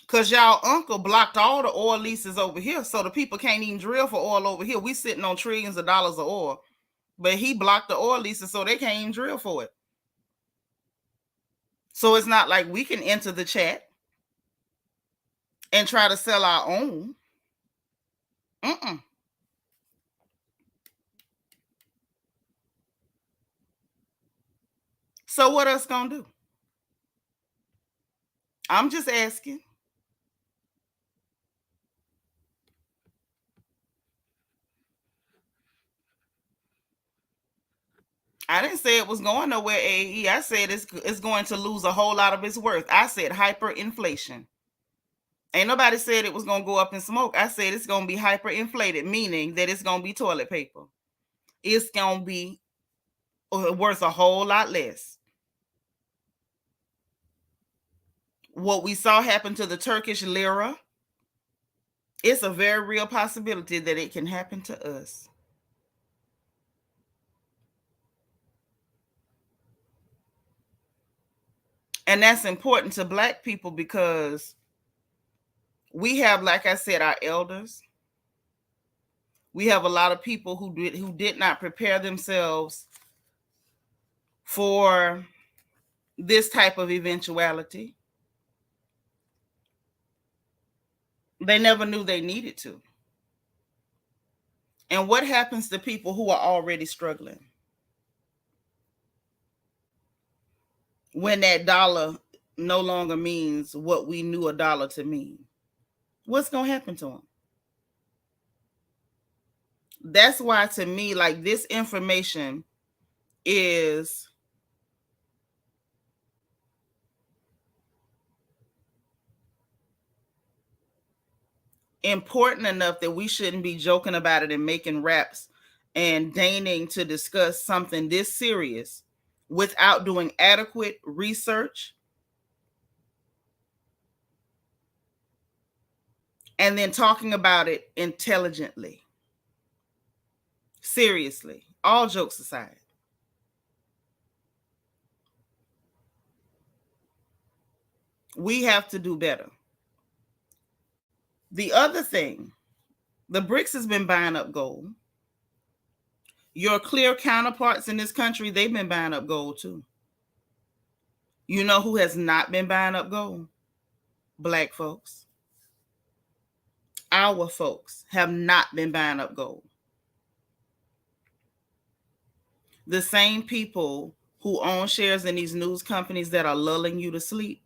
Because y'all uncle blocked all the oil leases over here, so the people can't even drill for oil over here. We sitting on trillions of dollars of oil, but he blocked the oil leases, so they can't even drill for it. So it's not like we can enter the chat and try to sell our own. So what else gonna do? I'm just asking. I didn't say it was going nowhere, AE. I said it's going to lose a whole lot of its worth. I said hyperinflation. Ain't nobody said it was going to go up in smoke. I said it's going to be hyperinflated, meaning that it's going to be toilet paper. It's going to be worth a whole lot less. What we saw happen to the Turkish lira, it's a very real possibility that it can happen to us. And that's important to Black people because we have, like I said, our elders. We have a lot of people who did not prepare themselves for this type of eventuality. They never knew they needed to. And what happens to people who are already struggling? When that dollar no longer means what we knew a dollar to mean, what's going to happen to them? That's why, to me, like, this information is important enough that we shouldn't be joking about it and making raps and deigning to discuss something this serious without doing adequate research and then talking about it intelligently. Seriously, all jokes aside. We have to do better. The other thing, the BRICS has been buying up gold. Your clear counterparts in this country, they've been buying up gold too. You know who has not been buying up gold? Black folks. Our folks have not been buying up gold. The same people who own shares in these news companies that are lulling you to sleep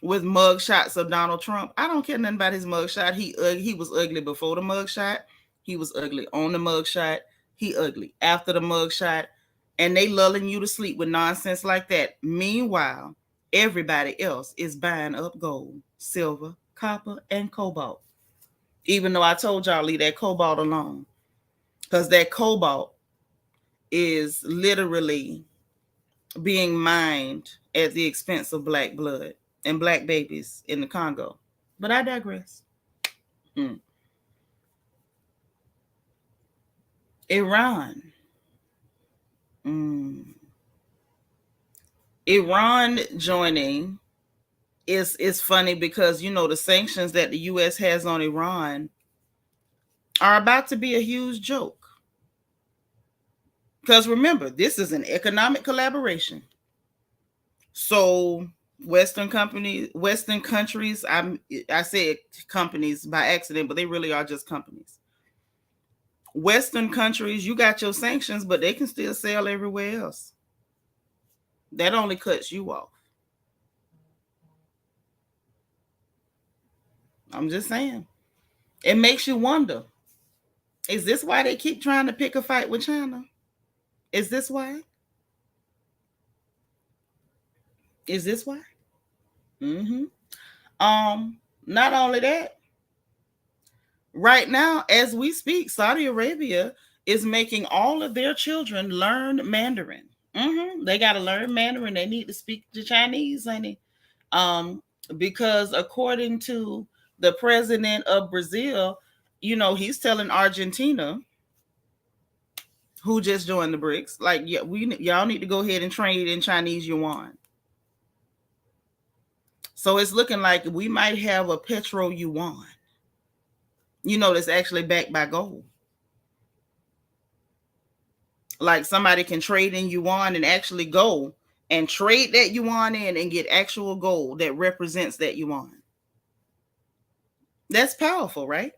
with mug shots of Donald Trump. I don't care nothing about his mug shot. He was ugly before the mug shot. He was ugly on the mug shot. He ugly after the mug shot. And they lulling you to sleep with nonsense like that. Meanwhile, everybody else is buying up gold, silver, copper, and cobalt. Even though I told y'all leave that cobalt alone. Because that cobalt is literally being mined at the expense of Black blood and Black babies in the Congo. But I digress. Iran. Iran joining is funny because, you know, the sanctions that the U.S. has on Iran are about to be a huge joke. Because remember, this is an economic collaboration. So Western countries, I said companies by accident, but they really are just companies. Western countries, you got your sanctions, but they can still sell everywhere else. That only cuts you off. I'm just saying. It makes you wonder, is this why they keep trying to pick a fight with China? Is this why? Is this why? Mm-hmm. Not only that, right now, as we speak, Saudi Arabia is making all of their children learn Mandarin. They got to learn Mandarin. They need to speak the Chinese, honey. Because according to the president of Brazil, he's telling Argentina, who just joined the BRICS, like, yeah, y'all need to go ahead and trade in Chinese yuan. So it's looking like we might have a petro yuan, that's actually backed by gold. Like somebody can trade in yuan and actually go and trade that yuan in and get actual gold that represents that yuan. That's powerful, right?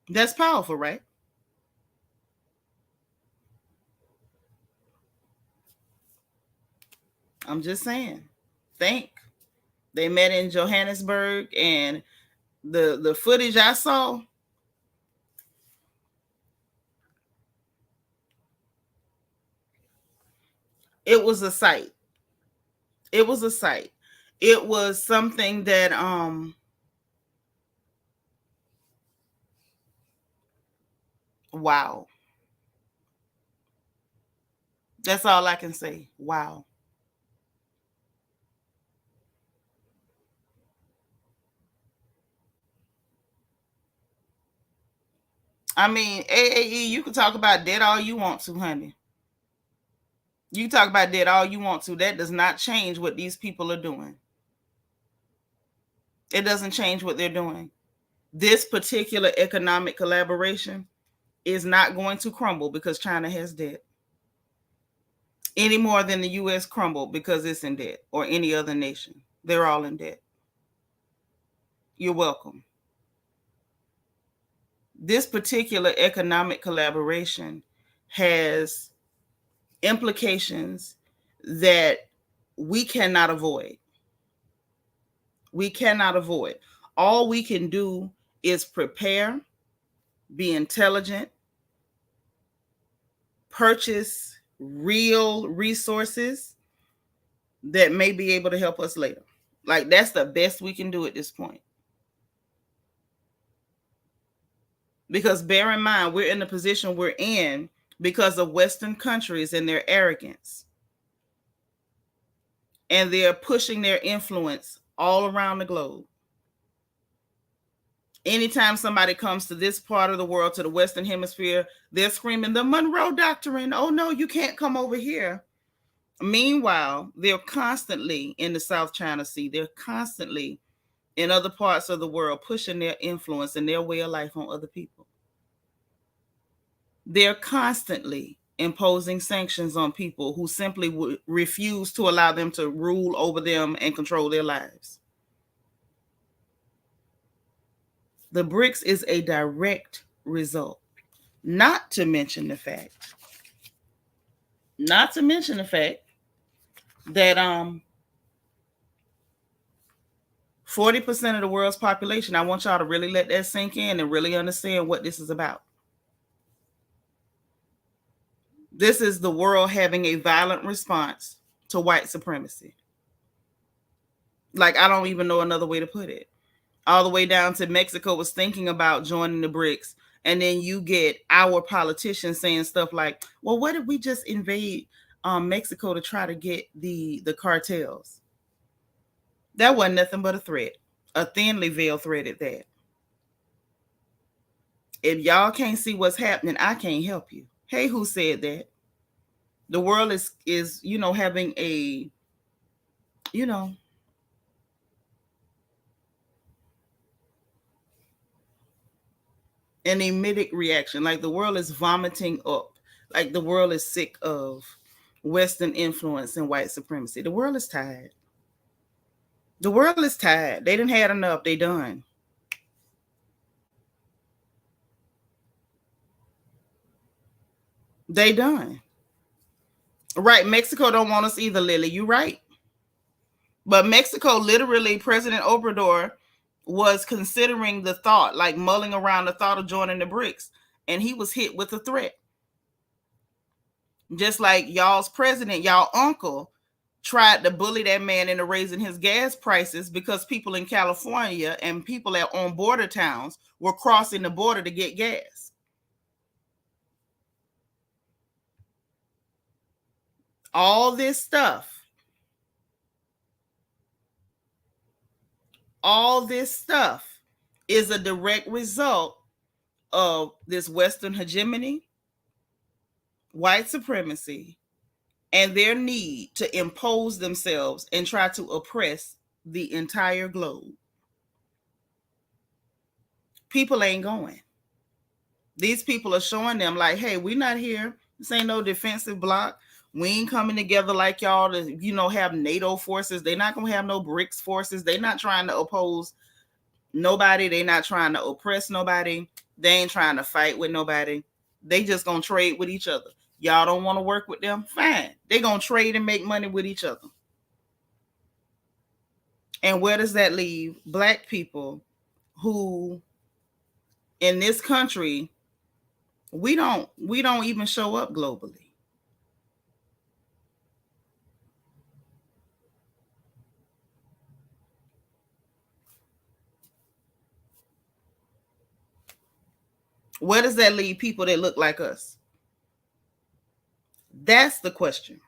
That's powerful, right? I'm just saying. Think. They met in Johannesburg, and the footage I saw, it was a sight. It was a sight. It was something that wow. That's all I can say. Wow. I mean, AAE, you can talk about debt all you want to, honey. You can talk about debt all you want to. That does not change what these people are doing. It doesn't change what they're doing. This particular economic collaboration is not going to crumble because China has debt, any more than the U.S. crumbled because it's in debt, or any other nation. They're all in debt. You're welcome. This particular economic collaboration has implications that we cannot avoid. We cannot avoid. All we can do is prepare, be intelligent, purchase real resources that may be able to help us later. Like, that's the best we can do at this point. Because bear in mind, we're in the position we're in because of Western countries and their arrogance. And they're pushing their influence all around the globe. Anytime somebody comes to this part of the world, to the Western Hemisphere, they're screaming the Monroe Doctrine. Oh, no, you can't come over here. Meanwhile, they're constantly in the South China Sea. They're constantly in other parts of the world pushing their influence and their way of life on other people. They're constantly imposing sanctions on people who simply would refuse to allow them to rule over them and control their lives. The BRICS is a direct result, not to mention the fact that 40% of the world's population, I want y'all to really let that sink in and really understand what this is about. This is the world having a violent response to white supremacy. Like, I don't even know another way to put it. All the way down to Mexico was thinking about joining the BRICS. And then you get our politicians saying stuff like, well, what if we just invade Mexico to try to get the cartels? That wasn't nothing but a threat, a thinly veiled threat at that. If y'all can't see what's happening, I can't help you. Hey, who said that? The world is having a, an emetic reaction. Like, the world is vomiting up. Like, the world is sick of Western influence and white supremacy. The world is tired. The world is tired. They didn't had enough. They done. They done. Right. Mexico don't want us either, Lily. You right. But Mexico, literally, President Obrador was considering the thought, like mulling around the thought of joining the BRICS. And he was hit with a threat. Just like y'all's president, y'all uncle, tried to bully that man into raising his gas prices because people in California and people on border towns were crossing the border to get gas. All this stuff is a direct result of this Western hegemony, white supremacy, and their need to impose themselves and try to oppress the entire globe. People ain't going. These people are showing them like, hey, we're not here. This ain't no defensive block. We ain't coming together like y'all to, have NATO forces. They're not going to have no BRICS forces. They're not trying to oppose nobody. They're not trying to oppress nobody. They ain't trying to fight with nobody. They just going to trade with each other. Y'all don't want to work with them? Fine. They're going to trade and make money with each other. And where does that leave Black people who in this country, we don't even show up globally? Where does that leave people that look like us? That's the question.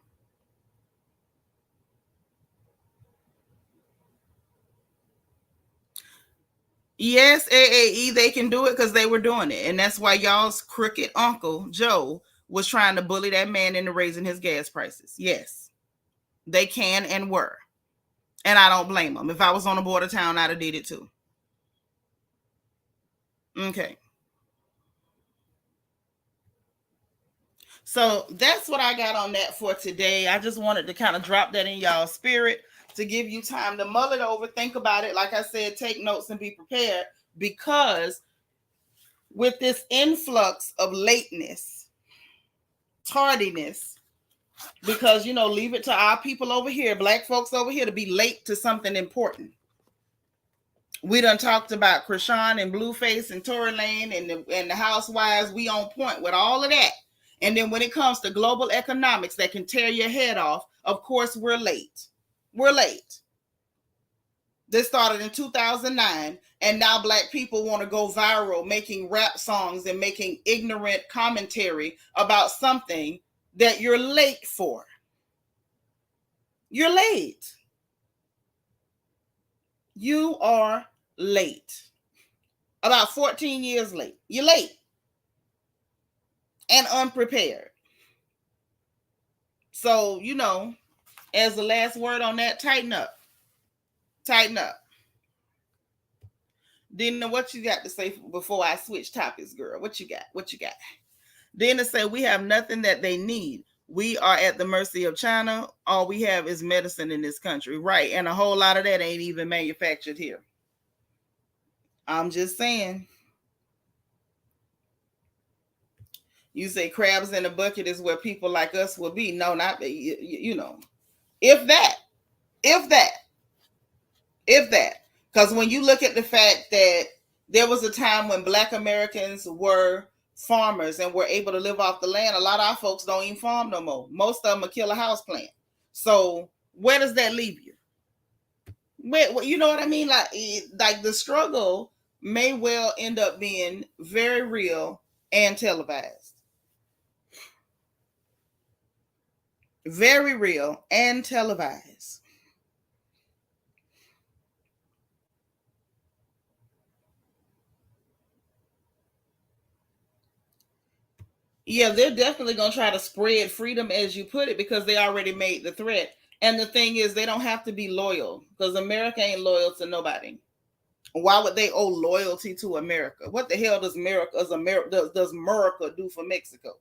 Yes, AAE, they can do it because they were doing it. And that's why y'all's crooked uncle, Joe, was trying to bully that man into raising his gas prices. Yes, they can and were. And I don't blame them. If I was on a border town, I'd have did it too. Okay. So that's what I got on that for today. I just wanted to kind of drop that in y'all's spirit to give you time to mull it over, think about it. Like I said, take notes and be prepared, because with this influx of lateness, tardiness, because, leave it to our people over here, Black folks over here, to be late to something important. We done talked about Krishan and Blueface and Tory Lane and the housewives. We on point with all of that. And then when it comes to global economics that can tear your head off, of course, we're late. We're late. This started in 2009, and now Black people want to go viral making rap songs and making ignorant commentary about something that you're late for. You're late. You are late. About 14 years late. You're late. And unprepared. So, as the last word on that, tighten up. Tighten up. Dina, what you got to say before I switch topics, girl? What you got? What you got? Dina said, we have nothing that they need. We are at the mercy of China. All we have is medicine in this country. Right. And a whole lot of that ain't even manufactured here. I'm just saying. You say crabs in a bucket is where people like us will be. No, not, if that. Because when you look at the fact that there was a time when Black Americans were farmers and were able to live off the land, a lot of our folks don't even farm no more. Most of them will kill a house plant. So where does that leave you? You know what I mean? Like the struggle may well end up being very real and televised. Very real and televised. Yeah, they're definitely going to try to spread freedom, as you put it, because they already made the threat. And the thing is, they don't have to be loyal, because America ain't loyal to nobody. Why would they owe loyalty to America? What the hell does America do for Mexico?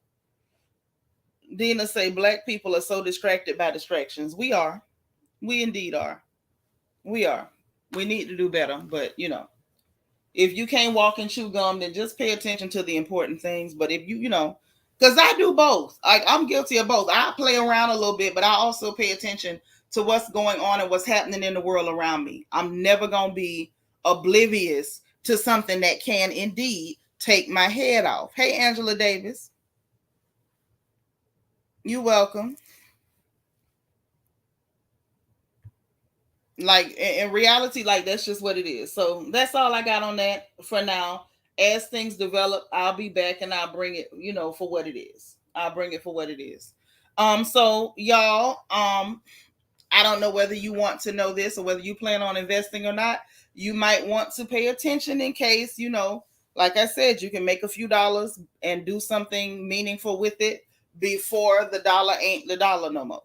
Dina say black people are so distracted by distractions. We are. We indeed are. We are. We need to do better, but if you can't walk and chew gum, then just pay attention to the important things. But if because I do both. I'm guilty of both. I play around a little bit, but I also pay attention to what's going on and what's happening in the world around me. I'm never going to be oblivious to something that can indeed take my head off. Hey, Angela Davis. You're welcome. Like in reality, like that's just what it is. So that's all I got on that for now. As things develop, I'll be back and I'll bring it, for what it is. I'll bring it for what it is. So y'all, I don't know whether you want to know this or whether you plan on investing or not. You might want to pay attention in case, like I said, you can make a few dollars and do something meaningful with it before the dollar ain't the dollar no more.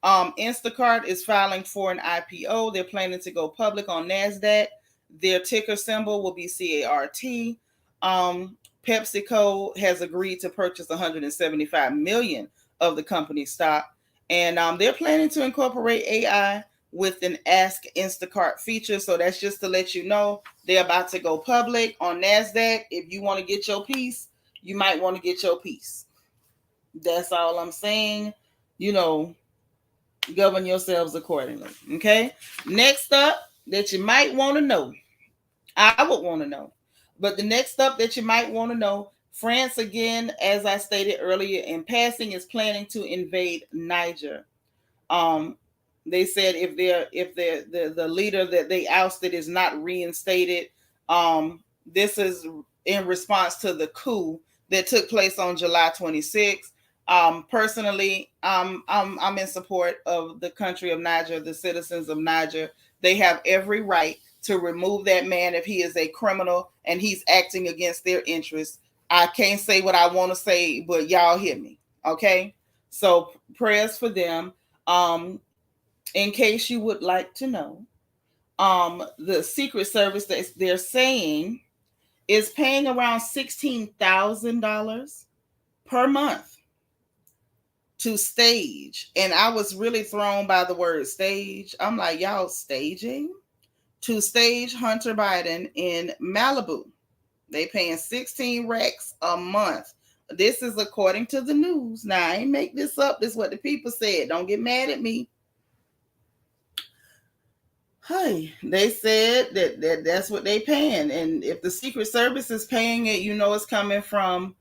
Instacart is filing for an IPO. They're planning to go public on NASDAQ. Their ticker symbol will be CART. PepsiCo has agreed to purchase 175 million of the company's stock. And they're planning to incorporate AI with an Ask Instacart feature. So that's just to let you know they're about to go public on NASDAQ. If you want to get your piece, you might want to get your piece. That's all I'm saying. Govern yourselves accordingly. Okay. Next up that you might want to know, I would want to know, but the next up that you might want to know, France again, as I stated earlier in passing, is planning to invade Niger. They said if the leader that they ousted is not reinstated, this is in response to the coup that took place on July 26th. Personally, I'm in support of the country of Niger, the citizens of Niger. They have every right to remove that man if he is a criminal and he's acting against their interests. I can't say what I want to say, but y'all hear me, okay? So prayers for them. In case you would like to know, the Secret Service that they're saying is paying around $16,000 per month to stage. And I was really thrown by the word stage. I'm like, y'all staging? To stage Hunter Biden in Malibu. They paying 16 racks a month. This is according to the news. Now, I ain't make this up. This is what the people said. Don't get mad at me. Hey, they said that's what they paying. And if the Secret Service is paying it, it's coming from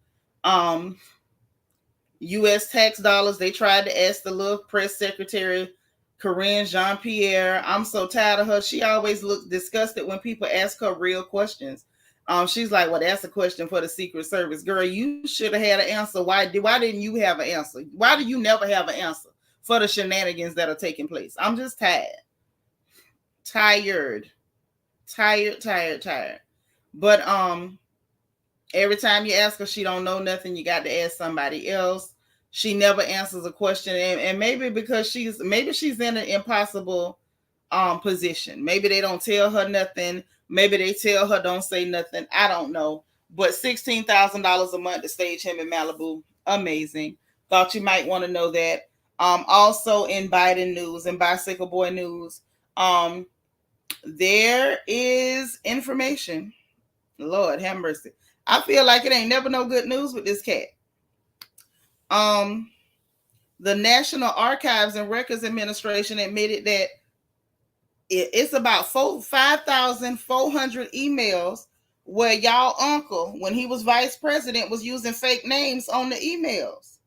U.S. tax dollars. They tried to ask the little press secretary, Corinne Jean-Pierre. I'm so tired of her. She always looks disgusted when people ask her real questions. She's like, well, that's a question for the Secret Service. Girl, you should have had an answer. Why didn't you have an answer? Why do you never have an answer for the shenanigans that are taking place? I'm just tired. Tired. But every time you ask her, she don't know nothing. You got to ask somebody else. She never answers a question, and maybe because she's in an impossible position. Maybe they don't tell her nothing. Maybe they tell her don't say nothing. I don't know. But $16,000 a month to stage him in Malibu, amazing. Thought you might want to know that. Also in Biden news and Bicycle Boy news, there is information. Lord have mercy. I feel like it ain't never no good news with this cat. The National Archives and Records Administration admitted that it's about 5,400 emails where y'all uncle, when he was vice president, was using fake names on the emails.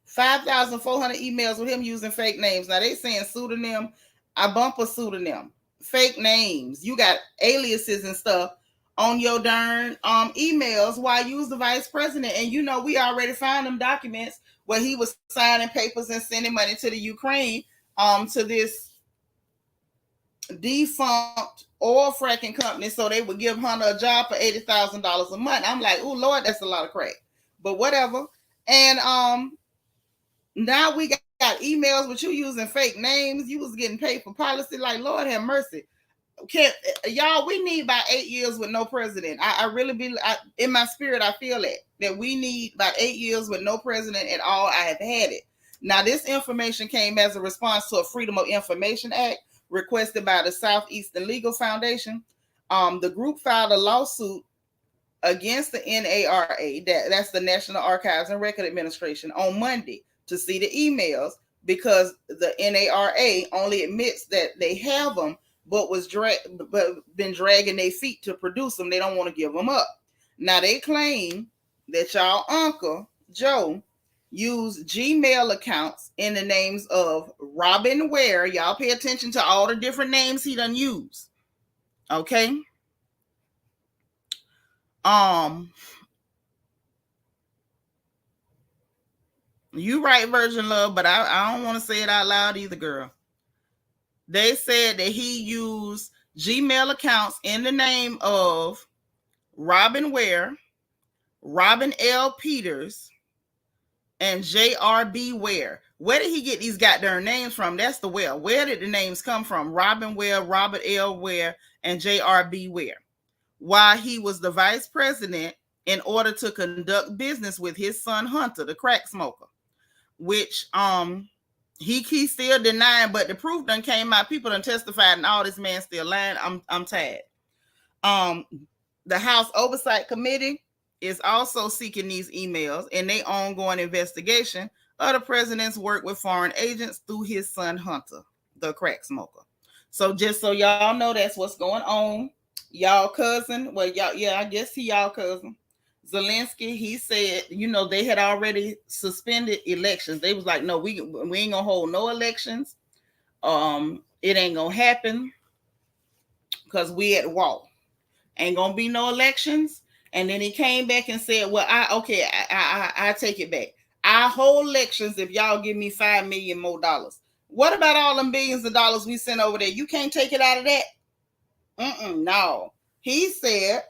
5,400 emails with him using fake names. Now they saying pseudonym. I bump a pseudonym. Fake names. You got aliases and stuff on your darn emails while you was the vice president. And we already found them documents where he was signing papers and sending money to the Ukraine to this defunct oil fracking company so they would give Hunter a job for $80,000 a month. I'm like, oh Lord, that's a lot of crack. But whatever. And now we got emails with you using fake names. You was getting paid for policy. Like, Lord have mercy. Can y'all? We need about 8 years with no president. I really be in my spirit. I feel that we need about 8 years with no president at all. I have had it. Now, this information came as a response to a Freedom of Information Act requested by the Southeastern Legal Foundation. The group filed a lawsuit against the NARA, that's the National Archives and Record Administration, on Monday to see the emails because the NARA only admits that they have them, but been dragging their feet to produce them. They don't want to give them up. Now they claim that y'all Uncle Joe used Gmail accounts in the names of Robin Ware. Y'all pay attention to all the different names he done used. Okay. You right, Virgin Love, but I don't want to say it out loud either, girl. They said that he used Gmail accounts in the name of Robin Ware, Robin L. Peters, and J.R.B. Ware. Where did he get these goddamn names from? That's the where. Where did the names come from? Robin Ware, Robert L. Ware, and J.R.B. Ware. While he was the vice president in order to conduct business with his son Hunter, the crack smoker, which he still denying, but the proof done came out. People done testified, and all this man still lying. I'm tired. The House Oversight Committee is also seeking these emails in their ongoing investigation of the president's work with foreign agents through his son Hunter, the crack smoker. So just so y'all know, that's what's going on. Y'all cousin, well, y'all, yeah, I guess he y'all cousin. Zelensky, he said, they had already suspended elections. They was like, no, we ain't gonna hold no elections. It ain't gonna happen because we at war. Ain't gonna be no elections. And then he came back and said, well, I take it back. I hold elections if y'all give me $5 million more. What about all them billions of dollars we sent over there? You can't take it out of that? No. He said,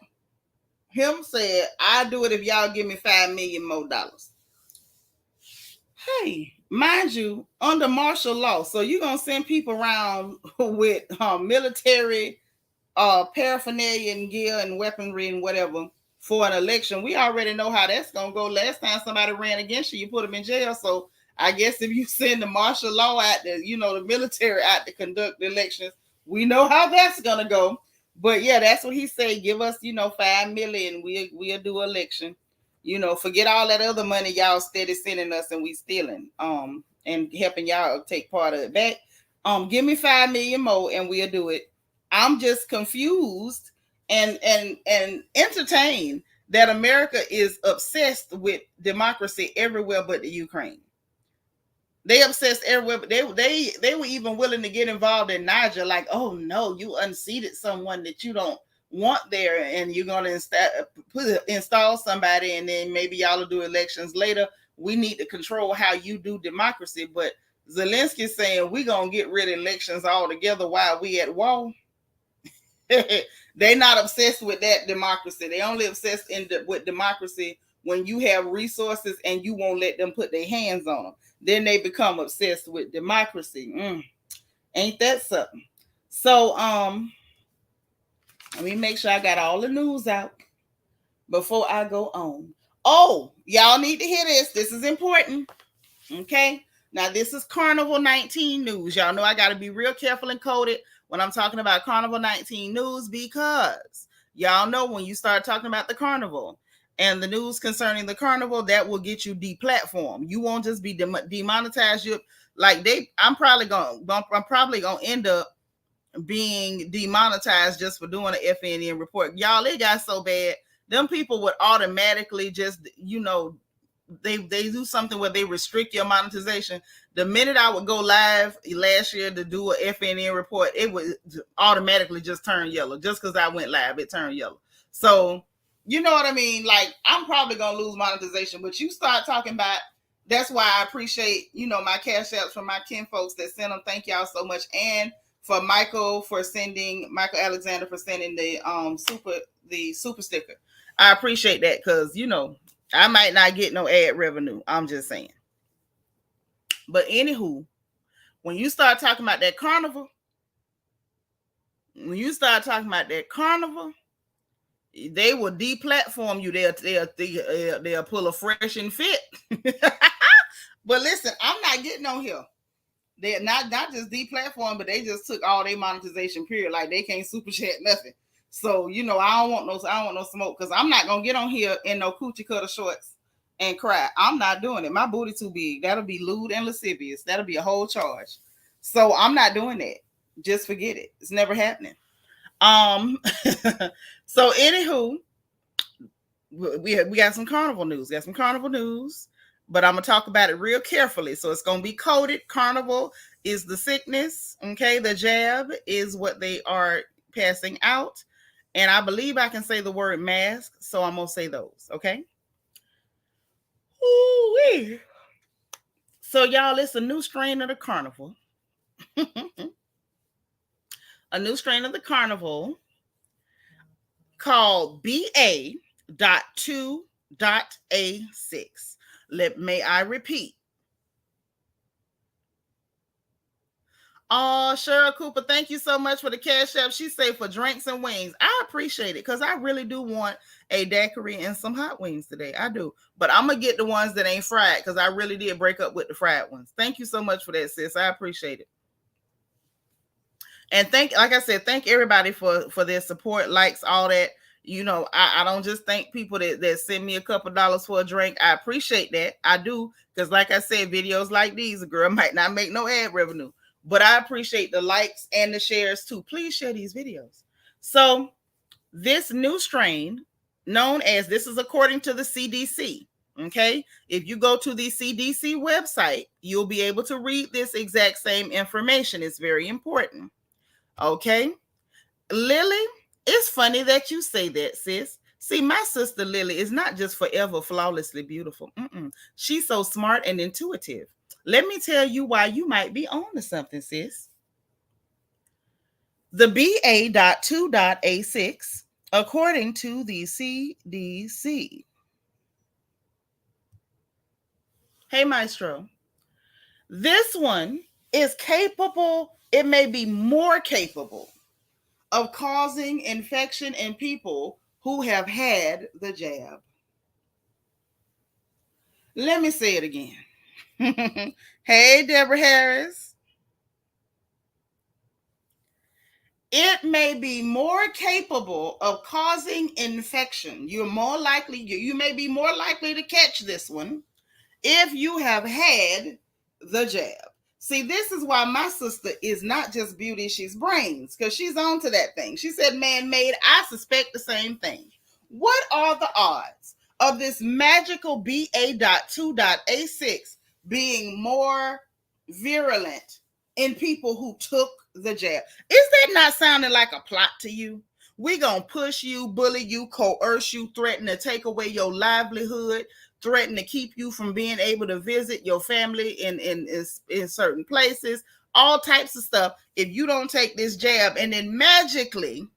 I do it if y'all give me $5 million more. Hey, mind you, under martial law, so you're gonna send people around with military paraphernalia and gear and weaponry and whatever for an election. We already know how that's gonna go. Last time somebody ran against you, you put them in jail. So I guess if you send the martial law out there, the military out to conduct the elections, we know how that's gonna go. But yeah, that's what he said. Give us, $5 million. We'll do election. Forget all that other money y'all steady sending us and we stealing. And helping y'all take part of it back. Give me $5 million more and we'll do it. I'm just confused and entertained that America is obsessed with democracy everywhere but the Ukraine. They obsessed everywhere, but they were even willing to get involved in Niger. Like, oh no, you unseated someone that you don't want there, and you're gonna install somebody, and then maybe y'all will do elections later. We need to control how you do democracy. But Zelensky's saying we're gonna get rid of elections altogether while we at war. They're not obsessed with that democracy. They only obsessed with democracy when you have resources and you won't let them put their hands on them. Then they become obsessed with democracy. Ain't that something? So let me make sure I got all the news out before I go on. Oh, y'all need to hear this. This is important. Okay. Now, this is Carnival 19 news. Y'all know I got to be real careful and coded when I'm talking about Carnival 19 news, because y'all know when you start talking about the Carnival and the news concerning the Carnival, that will get you deplatformed. You won't just be demonetized. I'm probably gonna end up being demonetized just for doing an FNN report. Y'all, it got so bad. Them people would automatically just, they do something where they restrict your monetization. The minute I would go live last year to do a FNN report, it would automatically just turn yellow. Just because I went live, it turned yellow. So, you know what I mean? Like, I'm probably going to lose monetization, but you start talking about, that's why I appreciate, my cash apps from my kin folks that send them. Thank y'all so much. And for Michael Alexander for sending the super sticker. I appreciate that because, I might not get no ad revenue. I'm just saying. But anywho, when you start talking about that Carnival, When you start talking about that carnival, they will deplatform you. They'll pull a fresh and fit. But listen, I'm not getting on here. They're not just deplatform, but they just took all their monetization period. Like they can't super chat nothing. So I don't want no smoke, because I'm not gonna get on here in no coochie cutter shorts and cry. I'm not doing it. My booty too big. That'll be lewd and lascivious. That'll be a whole charge. So I'm not doing that. Just forget it. It's never happening. So anywho, we got some carnival news. But I'm gonna talk about it real carefully. So it's gonna be coded. Carnival is the sickness. Okay, the jab is what they are passing out. And I believe I can say the word mask, so I'm gonna say those. Okay. Ooh-wee. So y'all, it's a new strain of the carnival. A new strain of the carnival called BA.2.A6. May I repeat? Oh, Cheryl Cooper, thank you so much for the cash app. She said for drinks and wings. I appreciate it, because I really do want a daiquiri and some hot wings today. I do. But I'm going to get the ones that ain't fried, because I really did break up with the fried ones. Thank you so much for that, sis. I appreciate it. And like I said, thank everybody for their support, likes, all that. I don't just thank people that send me a couple dollars for a drink. I appreciate that. I do. Because like I said, videos like these, a girl might not make no ad revenue. But I appreciate the likes and the shares too. Please share these videos. So this new strain, known as, this is according to the CDC. Okay. If you go to the CDC website, you'll be able to read this exact same information. It's very important. Okay. Lily, it's funny that you say that, sis. See, my sister Lily is not just forever flawlessly beautiful. She's so smart and intuitive. Let me tell you why you might be on to something, sis. The BA.2.A6, according to the CDC. Hey, Maestro. This one is capable, it may be more capable of causing infection in people who have had the jab. Let me say it again. Hey, Deborah Harris. It may be more capable of causing infection. You may be more likely to catch this one if you have had the jab. See, this is why my sister is not just beauty, she's brains, because she's on to that thing. She said man-made. I suspect the same thing. What are the odds of this magical BA.2.A6 being more virulent in people who took the jab? Is that not sounding like a plot to you? We gonna push you, bully you, coerce you, threaten to take away your livelihood, threaten to keep you from being able to visit your family in certain places, all types of stuff, if you don't take this jab. And then magically,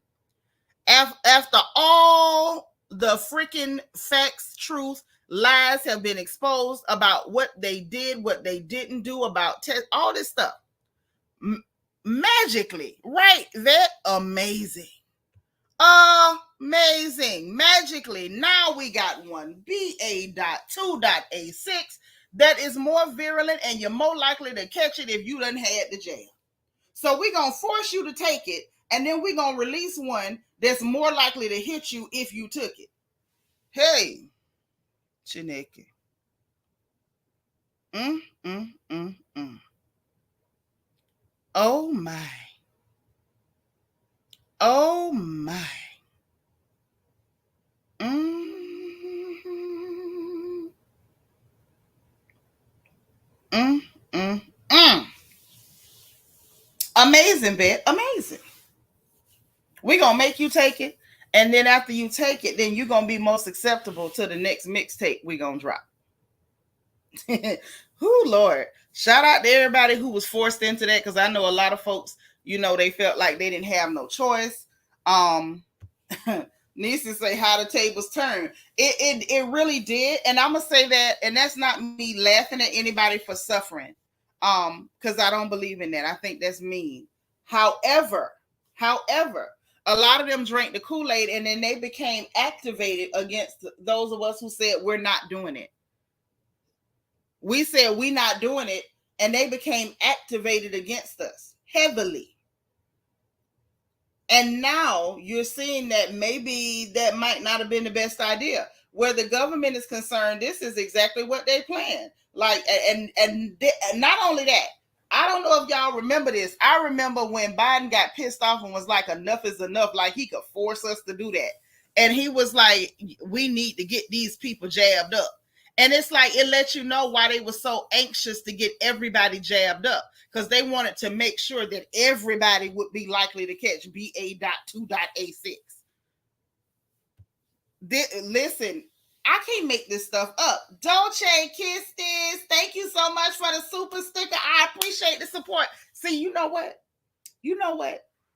after all the freaking facts, truth, lies have been exposed about what they did, what they didn't do, about all this stuff, magically, right? That amazing. Magically, now we got one BA.2.A6 that is more virulent, and you're more likely to catch it if you done had the jab. So we're going to force you to take it, and then we're going to release one that's more likely to hit you if you took it. Hey, Chineke. Oh my. Oh my. Amazing, Bet. Amazing. We're going to make you take it. And then after you take it, then you're going to be most acceptable to the next mixtape we're going to drop. Whoo, Lord. Shout out to everybody who was forced into that, because I know a lot of folks, they felt like they didn't have no choice. Nieces say how the tables turn. It really did. And I'm going to say that, and that's not me laughing at anybody for suffering, because I don't believe in that. I think that's mean. However, However, a lot of them drank the Kool-Aid and then they became activated against those of us who said we're not doing it. We said we're not doing it, and they became activated against us heavily. And now you're seeing that maybe that might not have been the best idea. Where the government is concerned, this is exactly what they planned. Like, and not only that, I don't know if y'all remember this. I remember when Biden got pissed off and was like, enough is enough. Like he could force us to do that. And he was like, we need to get these people jabbed up. And it's like, it lets you know why they were so anxious to get everybody jabbed up, because they wanted to make sure that everybody would be likely to catch BA.2.A6. Listen, I can't make this stuff up. Dolce Kisses, thank you so much for the super sticker. I appreciate the support. See, you know what?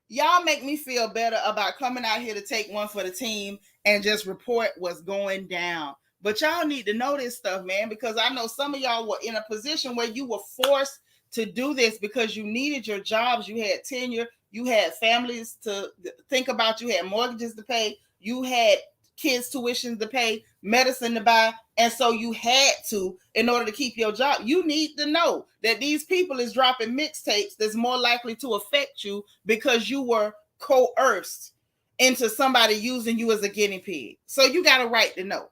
Y'all make me feel better about coming out here to take one for the team and just report what's going down. But y'all need to know this stuff, man, because I know some of y'all were in a position where you were forced to do this because you needed your jobs, you had tenure, you had families to think about, you had mortgages to pay, you had kids' tuition to pay, medicine to buy, and so you had to, in order to keep your job. You need to know that these people is dropping mixtapes that's more likely to affect you because you were coerced into somebody using you as a guinea pig. So you got a right to know.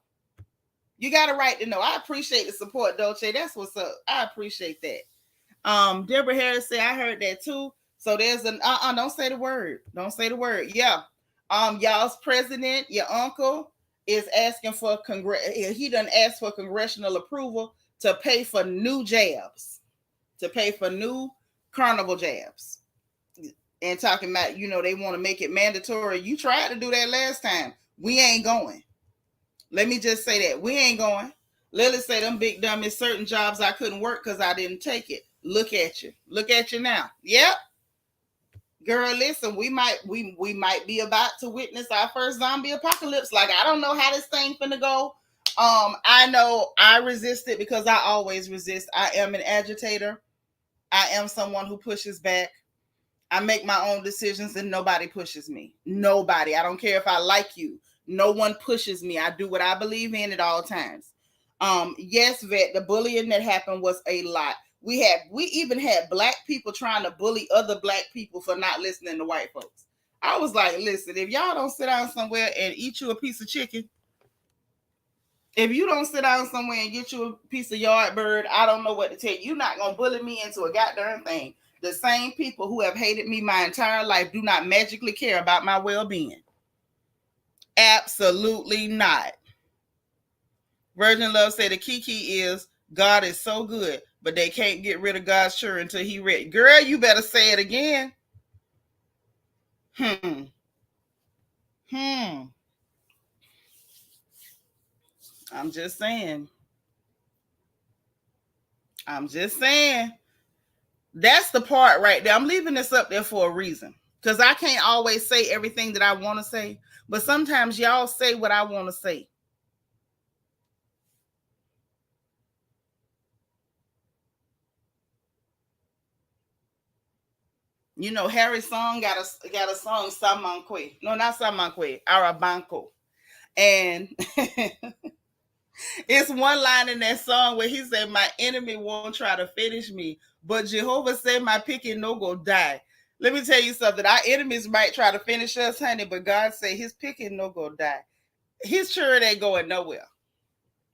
I appreciate the support, Dolce. That's what's up. I appreciate that. Deborah Harris said, I heard that too. So there's an don't say the word. Yeah. Y'all's president, your uncle, is asking for he done asked for congressional approval to pay for new jabs, to pay for new carnival jabs. And talking about, they want to make it mandatory. You tried to do that last time. We ain't going. Let me just say that. We ain't going. Lily say them big dummies, certain jobs I couldn't work because I didn't take it. Look at you. Look at you now. Yep. Girl, listen, we might be about to witness our first zombie apocalypse. Like, I don't know how this thing finna go. I know I resist it because I always resist. I am an agitator. I am someone who pushes back. I make my own decisions and nobody pushes me. Nobody. I don't care if I like you. No one pushes me. I do what I believe in at all times. Yes, Vet, the bullying that happened was a lot. We even had black people trying to bully other black people for not listening to white folks. I was like, listen, if y'all don't sit down somewhere and eat you a piece of chicken, if you don't sit down somewhere and get you a piece of yard bird, I don't know what to tell you. You're not going to bully me into a goddamn thing. The same people who have hated me my entire life do not magically care about my well-being. Absolutely not. Virgin Love said the key is God is so good, but they can't get rid of God's children until he ready. Girl, you better say it again. I'm just saying. That's the part right there. I'm leaving this up there for a reason. Because I can't always say everything that I want to say. But sometimes y'all say what I want to say. Harry's song got a song, Samanque. No, not Samanque, Arabanco. And it's one line in that song where he said, my enemy won't try to finish me, but Jehovah said my picket no go die. Let me tell you something. Our enemies might try to finish us, honey, but God said his picket no go die. His church ain't going nowhere.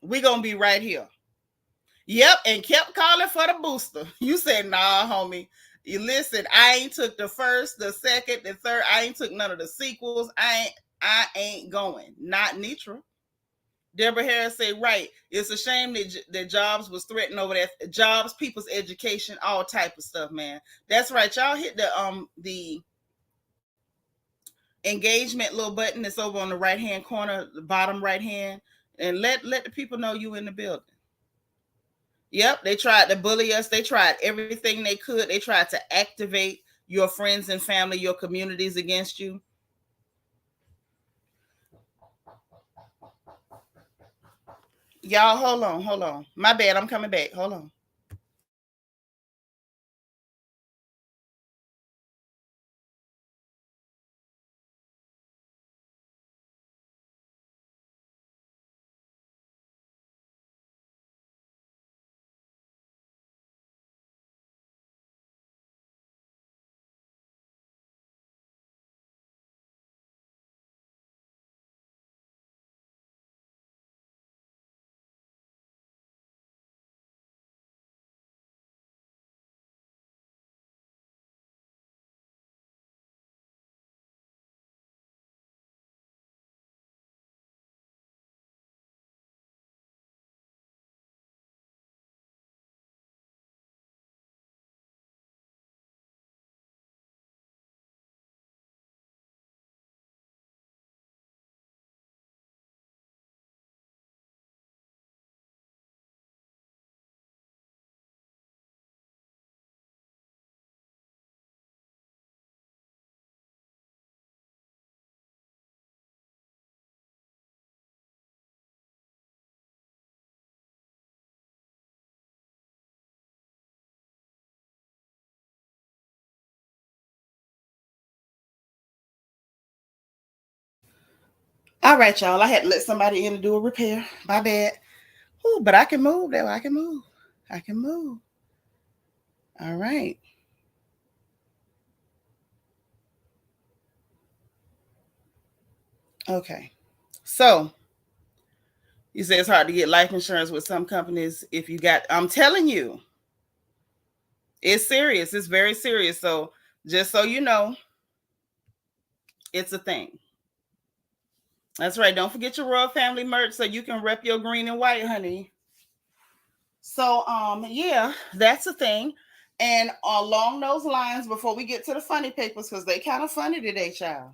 We gonna be right here. Yep, and kept calling for the booster. You said, nah, homie. You listen, I ain't took the first, the second, the third. I ain't took none of the sequels. I ain't going. Not Nitra. Deborah Harris said, right. It's a shame that jobs was threatened over that. Jobs, people's education, all type of stuff, man. That's right. Y'all hit the engagement little button that's over on the right-hand corner, the bottom right-hand, and let the people know you in the building. Yep, they tried to bully us. They tried everything they could. They tried to activate your friends and family, your communities against you. Y'all, hold on. My bad, I'm coming back. Hold on. All right, y'all. I had to let somebody in to do a repair. My bad. Ooh, but I can move though. I can move. I can move. All right. Okay. So you say it's hard to get life insurance with some companies if you got, I'm telling you, it's serious. It's very serious. So just so you know, it's a thing. That's right. Don't forget your royal family merch so you can rep your green and white, honey. So yeah, that's a thing. And along those lines, before we get to the funny papers, because they kind of funny today, child.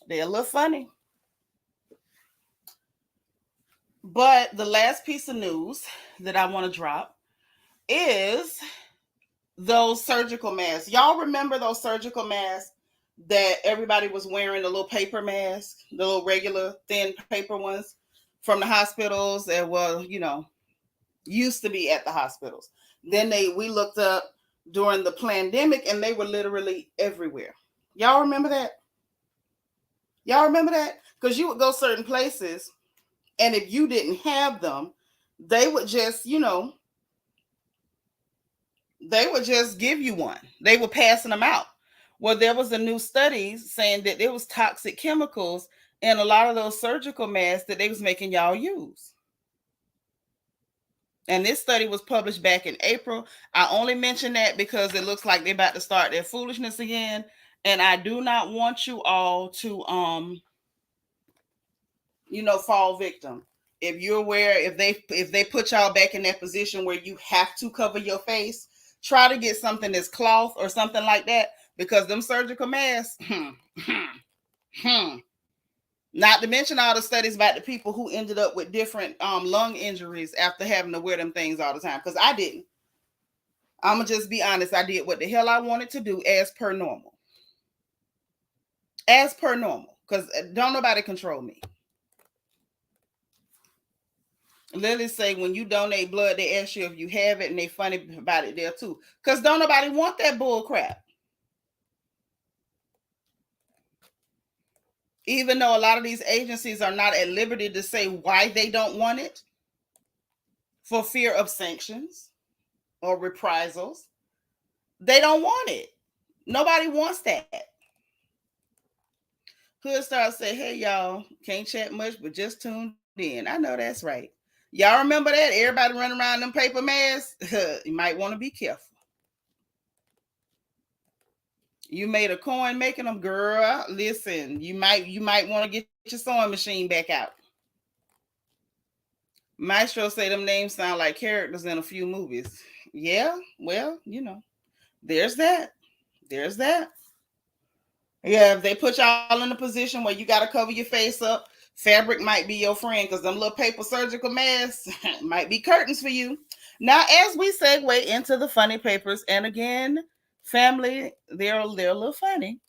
They're a little funny. But the last piece of news that I want to drop is those surgical masks. Y'all remember those surgical masks that everybody was wearing, the little paper mask, the little regular thin paper ones from the hospitals that were, used to be at the hospitals. Then we looked up during the pandemic and they were literally everywhere. Y'all remember that? Y'all remember that? Because you would go certain places and if you didn't have them, they would just, they would just give you one. They were passing them out. Well, there was a new study saying that there was toxic chemicals in a lot of those surgical masks that they was making y'all use. And this study was published back in April. I only mention that because it looks like they're about to start their foolishness again. And I do not want you all to fall victim. If you're aware, if they put y'all back in that position where you have to cover your face, try to get something that's cloth or something like that, because them surgical masks, not to mention all the studies about the people who ended up with different lung injuries after having to wear them things all the time. Because I didn't. I'm gonna just be honest. I did what the hell I wanted to do as per normal. As per normal, because don't nobody control me. Lily say when you donate blood, they ask you if you have it, and they funny about it there too. Because don't nobody want that bull crap. Even though a lot of these agencies are not at liberty to say why they don't want it, for fear of sanctions or reprisals, they don't want it. Nobody wants that. Hood Star said, hey, y'all, can't chat much, but just tuned in. I know that's right. Y'all remember that? Everybody running around them paper masks? You might want to be careful. You made a coin making them, girl. Listen, you might want to get your sewing machine back out. Maestro say them names sound like characters in a few movies. Yeah, well, there's that. There's that. Yeah, if they put y'all in a position where you got to cover your face up, fabric might be your friend because them little paper surgical masks might be curtains for you. Now, as we segue into the funny papers, and again, family, they're a little funny.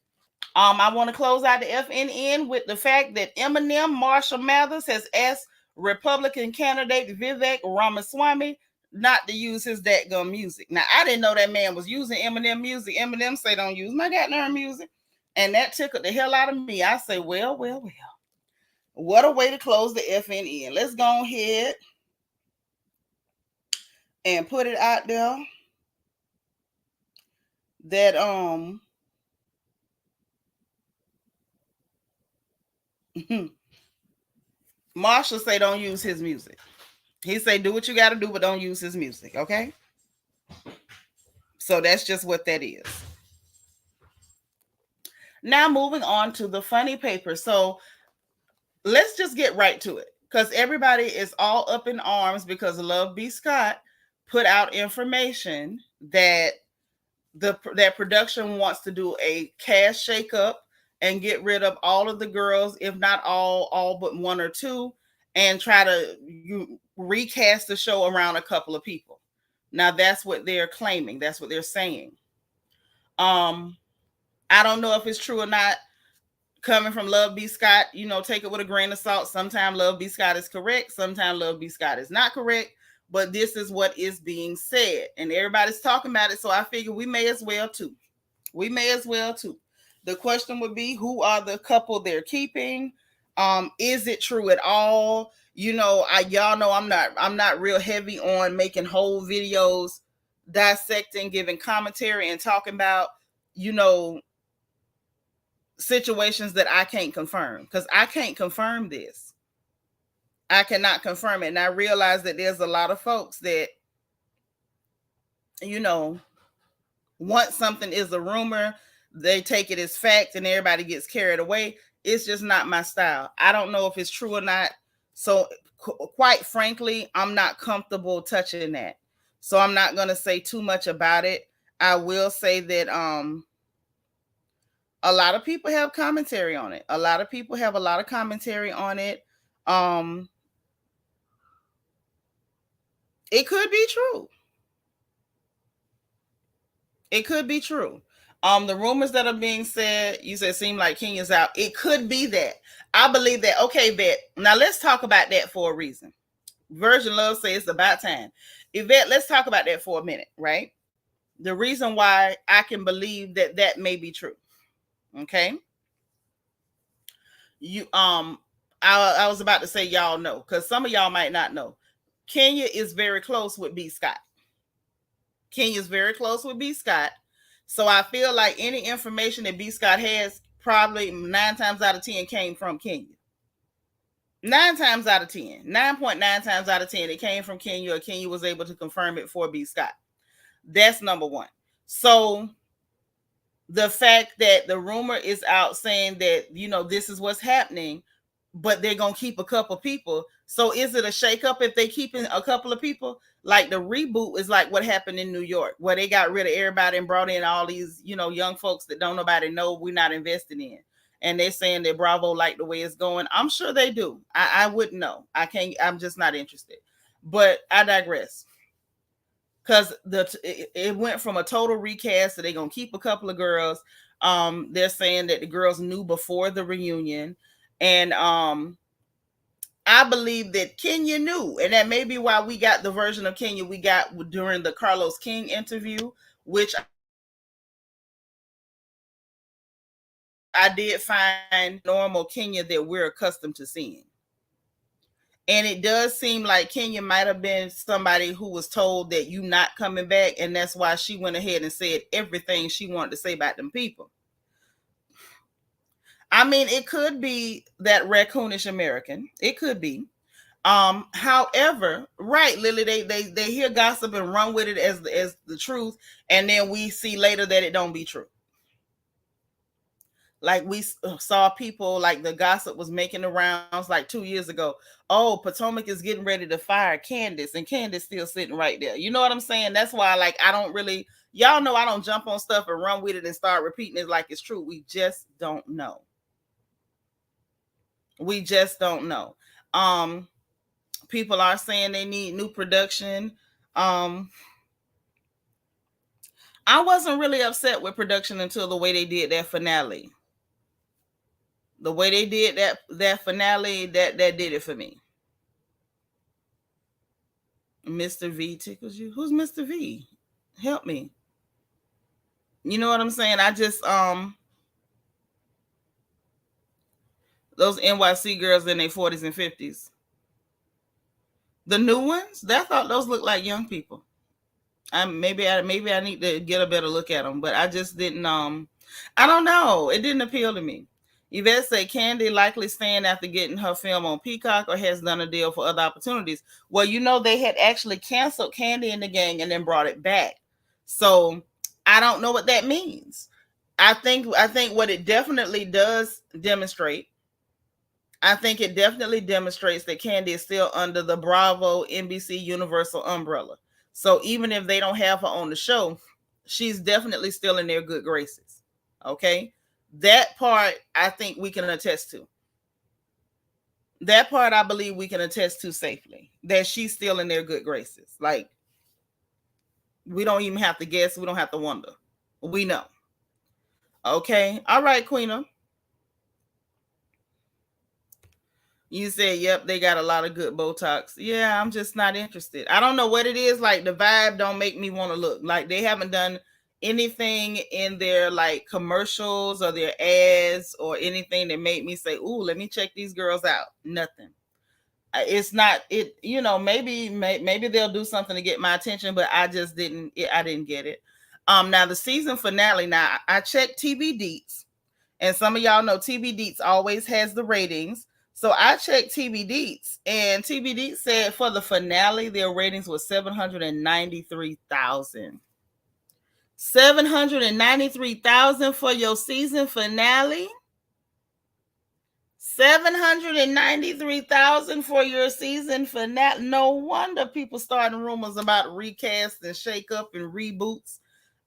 I want to close out the FNN with the fact that Eminem Marshall Mathers has asked Republican candidate Vivek Ramaswamy not to use his dadgum music. Now, I didn't know that man was using Eminem music. Eminem say don't use my goddamn music. And that tickled the hell out of me. I say, well. What a way to close the FNN. Let's go ahead and put it out there that Marshall say don't use his music. He say do what you got to do, but don't use his music, okay? So that's just what that is. Now moving on to the funny paper. So let's just get right to it, because everybody is all up in arms because Love B. Scott put out information that that production wants to do a cash shakeup and get rid of all of the girls, if not all but one or two, and try to recast the show around a couple of people. Now that's what they're claiming. That's what they're saying. I don't know if it's true or not. Coming from Love B. Scott, take it with a grain of salt. Sometimes Love B. Scott is correct. Sometimes Love B. Scott is not correct. But this is what is being said. And everybody's talking about it. So I figure we may as well too. We may as well too. The question would be, who are the couple they're keeping? Is it true at all? Y'all know I'm not real heavy on making whole videos dissecting, giving commentary, and talking about, situations that I can't confirm, because I can't confirm this. I cannot confirm it. And I realize that there's a lot of folks that, once something is a rumor, they take it as fact and everybody gets carried away. It's just not my style. I don't know if it's true or not. So quite frankly, I'm not comfortable touching that. So I'm not going to say too much about it. I will say that a lot of people have commentary on it. A lot of people have a lot of commentary on it. It could be true. It could be true. The rumors that are being said, you said seem like Kenya's out. It could be that. I believe that. Okay, Bet. Now let's talk about that for a reason. Virgin Love says it's about time. Yvette, let's talk about that for a minute, right? The reason why I can believe that that may be true. Okay. I was about to say y'all know, because some of y'all might not know. Kenya is very close with B. Scott. Kenya's very close with B. Scott. So I feel like any information that B. Scott has, probably 9 times out of 10 came from Kenya. 9 times out of 10, 9.9 times out of 10, it came from Kenya, or Kenya was able to confirm it for B. Scott. That's number one. So the fact that the rumor is out saying that, this is what's happening, but they're going to keep a couple people. So is it a shakeup if they keep a couple of people? Like the reboot is like what happened in New York, where they got rid of everybody and brought in all these, young folks that don't nobody know, we're not investing in. And they're saying that Bravo like the way it's going. I'm sure they do. I wouldn't know. I'm just not interested. But I digress. Because it went from a total recast, so they're going to keep a couple of girls. They're saying that the girls knew before the reunion. And I believe that Kenya knew. And that may be why we got the version of Kenya we got during the Carlos King interview, which I did find normal Kenya that we're accustomed to seeing. And it does seem like Kenya might have been somebody who was told that you not coming back, and that's why she went ahead and said everything she wanted to say about them people. I mean, it could be that raccoonish American. It could be. However, right, Lily, they hear gossip and run with it as the truth, and then we see later that it don't be true. Like we saw people, like the gossip was making the rounds like 2 years ago. Oh, Potomac is getting ready to fire Candace, and Candace still sitting right there. You know what I'm saying? That's why, like, I don't really, y'all know I don't jump on stuff and run with it and start repeating it like it's true. We just don't know. We just don't know. People are saying they need new production. I wasn't really upset with production until the way they did that finale. The way they did that finale, that did it for me. Mr. V tickles you? Who's Mr. V? Help me. You know what I'm saying? I just those NYC girls in their 40s and 50s. The new ones? I thought those looked like young people. Maybe I need to get a better look at them, but I just didn't I don't know. It didn't appeal to me. Yvette said Kandi likely staying after getting her film on Peacock, or has done a deal for other opportunities. Well, they had actually canceled Kandi and the Gang and then brought it back. So I don't know what that means. I think what it definitely does demonstrate, I think it definitely demonstrates that Kandi is still under the Bravo, NBC, Universal umbrella. So even if they don't have her on the show, she's definitely still in their good graces. Okay? That part, I think we can attest to. That part, I believe we can attest to safely. That she's still in their good graces. Like, we don't even have to guess. We don't have to wonder. We know. Okay? All right, Queena. You said, yep, they got a lot of good Botox. Yeah, I'm just not interested. I don't know what it is. Like, the vibe don't make me want to look. Like, they haven't done anything in their like commercials or their ads or anything that made me say, "Ooh, let me check these girls out." Nothing. It's not it. Maybe they'll do something to get my attention, but I just didn't. I didn't get it. Now the season finale. Now I checked TV Deets, and some of y'all know TV Deets always has the ratings. So I checked TV Deets, and TV Deets said for the finale, their ratings was 793,000. 793,000 for your season finale. 793,000 for your season finale. No wonder people starting rumors about recast and shake up and reboots.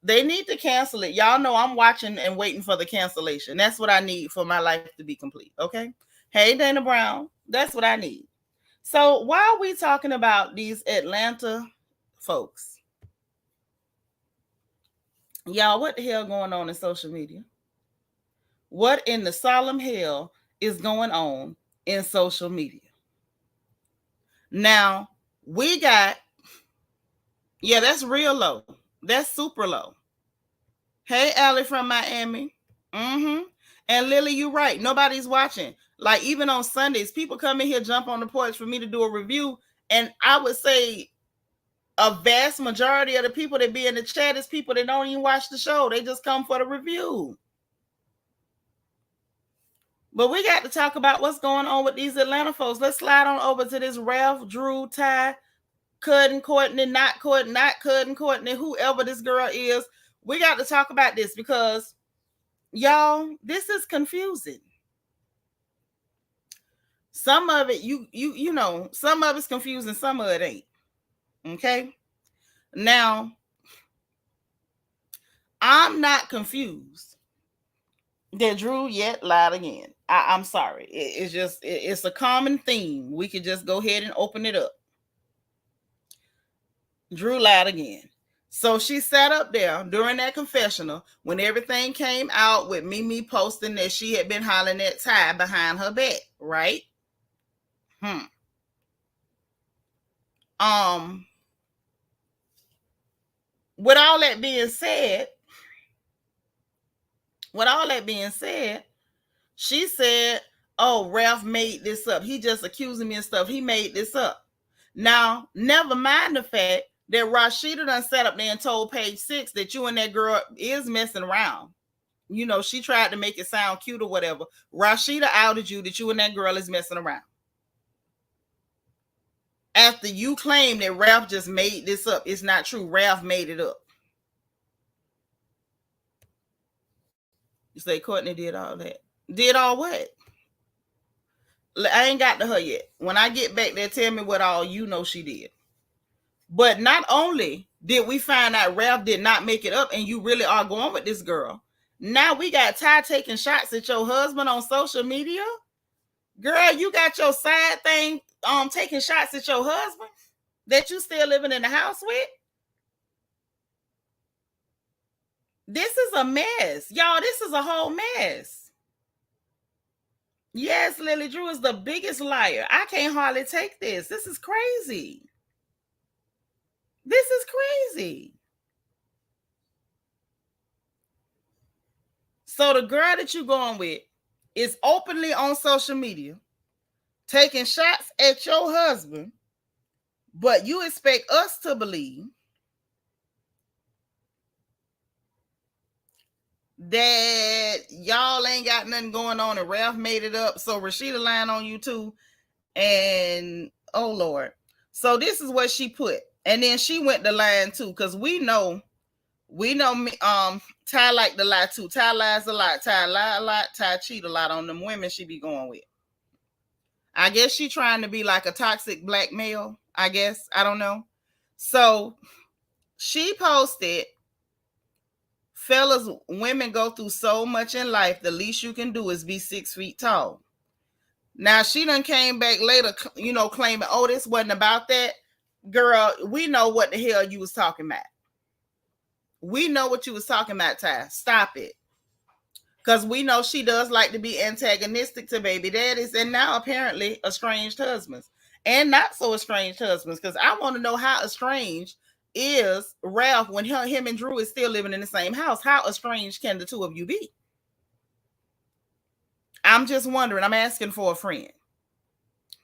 They need to cancel it. Y'all know I'm watching and waiting for the cancellation. That's what I need for my life to be complete. Okay. Hey, Dana Brown. That's what I need. So why are we talking about these Atlanta folks? Y'all, what the hell going on in social media? What in the solemn hell is going on in social media? Now, we got, yeah, that's real low. That's super low. Hey, Allie from Miami. And Lily, you're right. Nobody's watching. Like, even on Sundays, people come in here, jump on the porch for me to do a review. And I would say a vast majority of the people that be in the chat is people that don't even watch the show. They just come for the review. But we got to talk about what's going on with these Atlanta folks. Let's slide on over to this Ralph, Drew, Ty, Courtney, not Courtney, whoever this girl is. We got to talk about this because, y'all, this is confusing. Some of it, you know, some of it's confusing, some of it ain't. Okay? Now, I'm not confused that Drew yet lied again. I'm sorry. It's a common theme. We could just go ahead and open it up. Drew lied again. So she sat up there during that confessional when everything came out with Mimi posting that she had been hollering at Ty behind her back, right? With all that being said, she said, "Oh, Ralph made this up. He just accusing me of stuff. He made this up." Now, never mind the fact that Rashida done sat up there and told Page 6 that you and that girl is messing around. You know, she tried to make it sound cute or whatever. Rashida outed you that you and that girl is messing around. After you claim that Ralph just made this up. It's not true. Ralph made it up. You say Courtney did all that. Did all what? I ain't got to her yet. When I get back there, tell me what all you know she did. But not only did we find out Ralph did not make it up and you really are going with this girl, now we got Ty taking shots at your husband on social media. Girl, you got your side thing taking shots at your husband that you still living in the house with. This is a mess. Y'all, this is a whole mess. Yes, Lily Drew is the biggest liar. I can't hardly take this. This is crazy. This is crazy. So the girl that you're going with is openly on social media taking shots at your husband, but you expect us to believe that y'all ain't got nothing going on and Ralph made it up. So Rashida lying on you too. And oh Lord. So this is what she put. And then she went to lying too, because we know Ty like to lie too. Ty lies a lot. Ty lie a lot. Ty cheat a lot on them women she be going with. I guess she trying to be like a toxic black male, I guess. I don't know. So she posted, "Fellas, women go through so much in life. The least you can do is be 6 feet tall." Now she done came back later, claiming, "Oh, this wasn't about that." Girl, we know what the hell you was talking about. We know what you was talking about, Ty. Stop it. Because we know she does like to be antagonistic to baby daddies and now apparently estranged husbands. And not so estranged husbands, because I want to know how estranged is Ralph when him and Drew is still living in the same house. How estranged can the two of you be? I'm just wondering. I'm asking for a friend.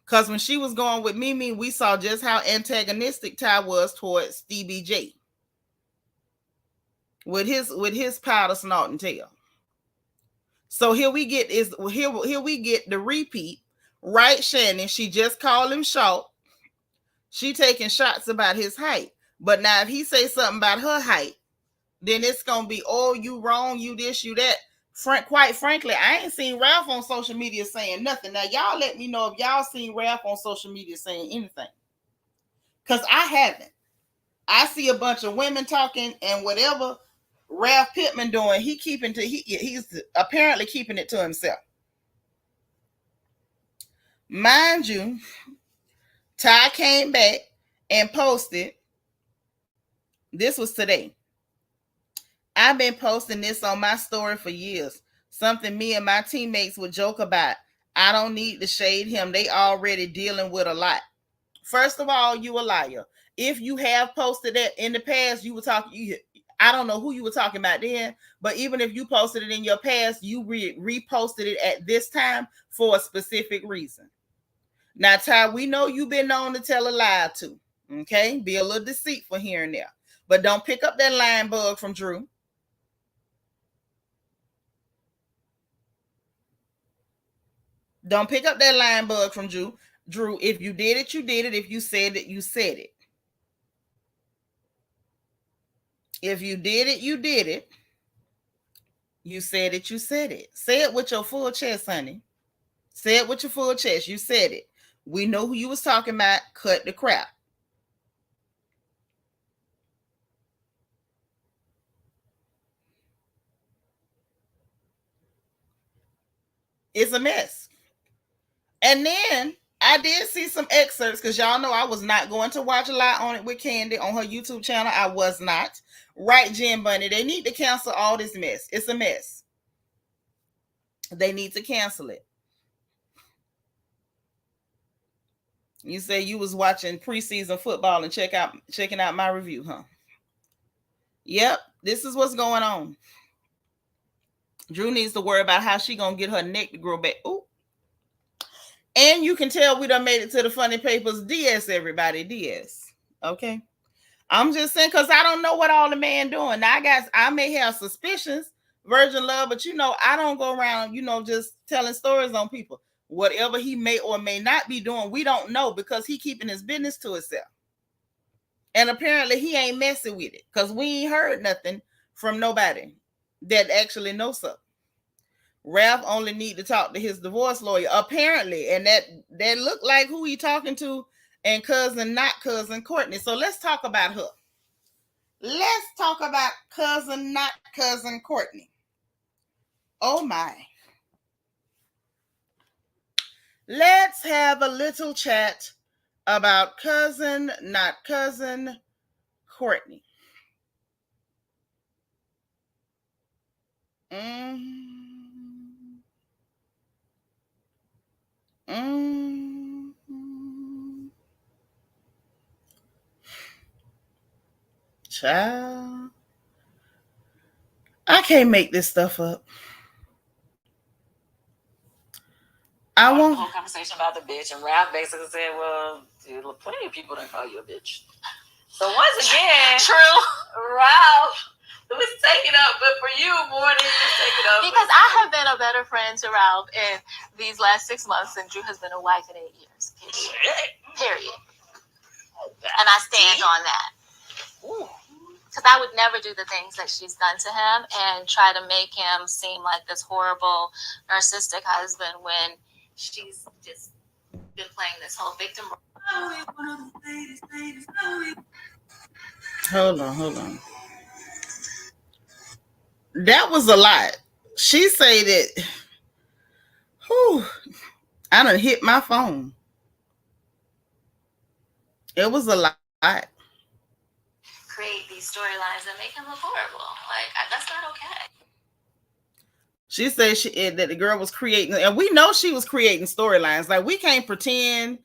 Because when she was going with Mimi, we saw just how antagonistic Ty was towards Stevie J. With his powder snorting tail. So here we get the repeat. Right, Shannon? She just called him short. She taking shots about his height. But now if he say something about her height, then it's gonna be, oh, you wrong, you this, you that. Quite frankly, I ain't seen Ralph on social media saying nothing. Now y'all let me know if y'all seen Ralph on social media saying anything. Because I haven't. I see a bunch of women talking, and whatever Ralph Pittman doing, he's apparently keeping it to himself. Mind you, Ty came back and posted, this was today. I've been posting this on my story for years. Something me and my teammates would joke about. I don't need to shade him. They already dealing with a lot. First of all, you a liar. If you have posted that in the past, you were talking, I don't know who you were talking about then, but even if you posted it in your past, you reposted it at this time for a specific reason. Now, Ty, we know you've been known to tell a lie too. Okay? Be a little deceitful here and there. But don't pick up that line bug from Drew. Don't pick up that line bug from Drew. Drew, if you did it, you did it. If you said it, you said it. If you did it, you did it. You said it, you said it. Say it with your full chest, honey. Say it with your full chest. You said it. We know who you was talking about. Cut the crap. It's a mess. And then I did see some excerpts because y'all know I was not going to watch a lot on it with Kandi on her YouTube channel. I was not. Right, Jen Bunny. They need to cancel all this mess. It's a mess. They need to cancel it. You say you was watching preseason football and checking out my review, huh? Yep, this is what's going on. Drew needs to worry about how she gonna get her neck to grow back. Ooh. And you can tell we done made it to the funny papers. DS, everybody, DS. Okay. I'm just saying, because I don't know what all the man doing. Now, I may have suspicions, Virgin Love, but I don't go around, just telling stories on people. Whatever he may or may not be doing, we don't know because he keeping his business to himself. And apparently he ain't messing with it because we ain't heard nothing from nobody that actually knows something. Ralph only need to talk to his divorce lawyer, apparently, and that looked like who he talking to, and not cousin Courtney. So let's talk about her. Let's talk about not cousin Courtney. Oh my. Let's have a little chat about not cousin Courtney. Child. I can't make this stuff up. I want the whole conversation about the bitch, and Ralph basically said, well, plenty of people don't call you a bitch. So once again, true, Ralph was taking up, but for you more than you taking up. Because I have been a better friend to Ralph in these last 6 months than Drew has been a wife in 8 years. Period. And I stand on that. Because I would never do the things that she's done to him and try to make him seem like this horrible, narcissistic husband when she's just been playing this whole victim role. Hold on. That was a lot. She say that, I done hit my phone. It was a lot. Create these storylines that make him look horrible. That's not okay. She said that the girl was creating, and we know she was creating storylines. Like, we can't pretend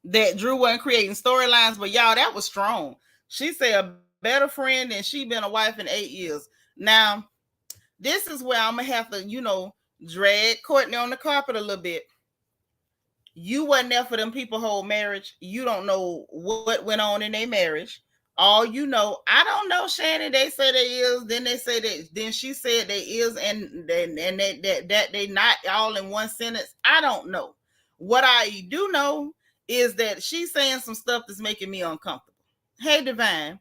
that Drew wasn't creating storylines, but y'all, that was strong. She said a better friend than she been a wife in 8 years. Now, this is where I'm gonna have to, drag Courtney on the carpet a little bit. You wasn't there for them people whole marriage. You don't know what went on in their marriage. All you know, I don't know, Shannon. They say they is, then they say that, then she said they is, and that they not all in one sentence. I don't know. What I do know is that she's saying some stuff that's making me uncomfortable. Hey, Divine,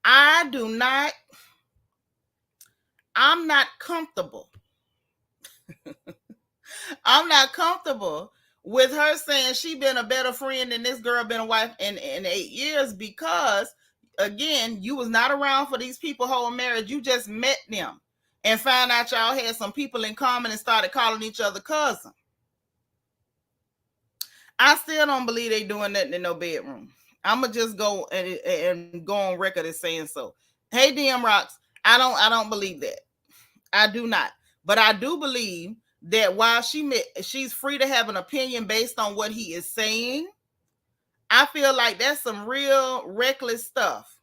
I do not, I'm not comfortable. I'm not comfortable with her saying she been a better friend than this girl been a wife in 8 years, because again, you was not around for these people whole marriage. You just met them and found out y'all had some people in common and started calling each other cousin. I still don't believe they doing nothing in no bedroom. I'ma just go and go on record as saying so. Hey, DM Rocks, I don't believe that. I do not. But I do believe that while she's free to have an opinion based on what he is saying, I feel like that's some real reckless stuff.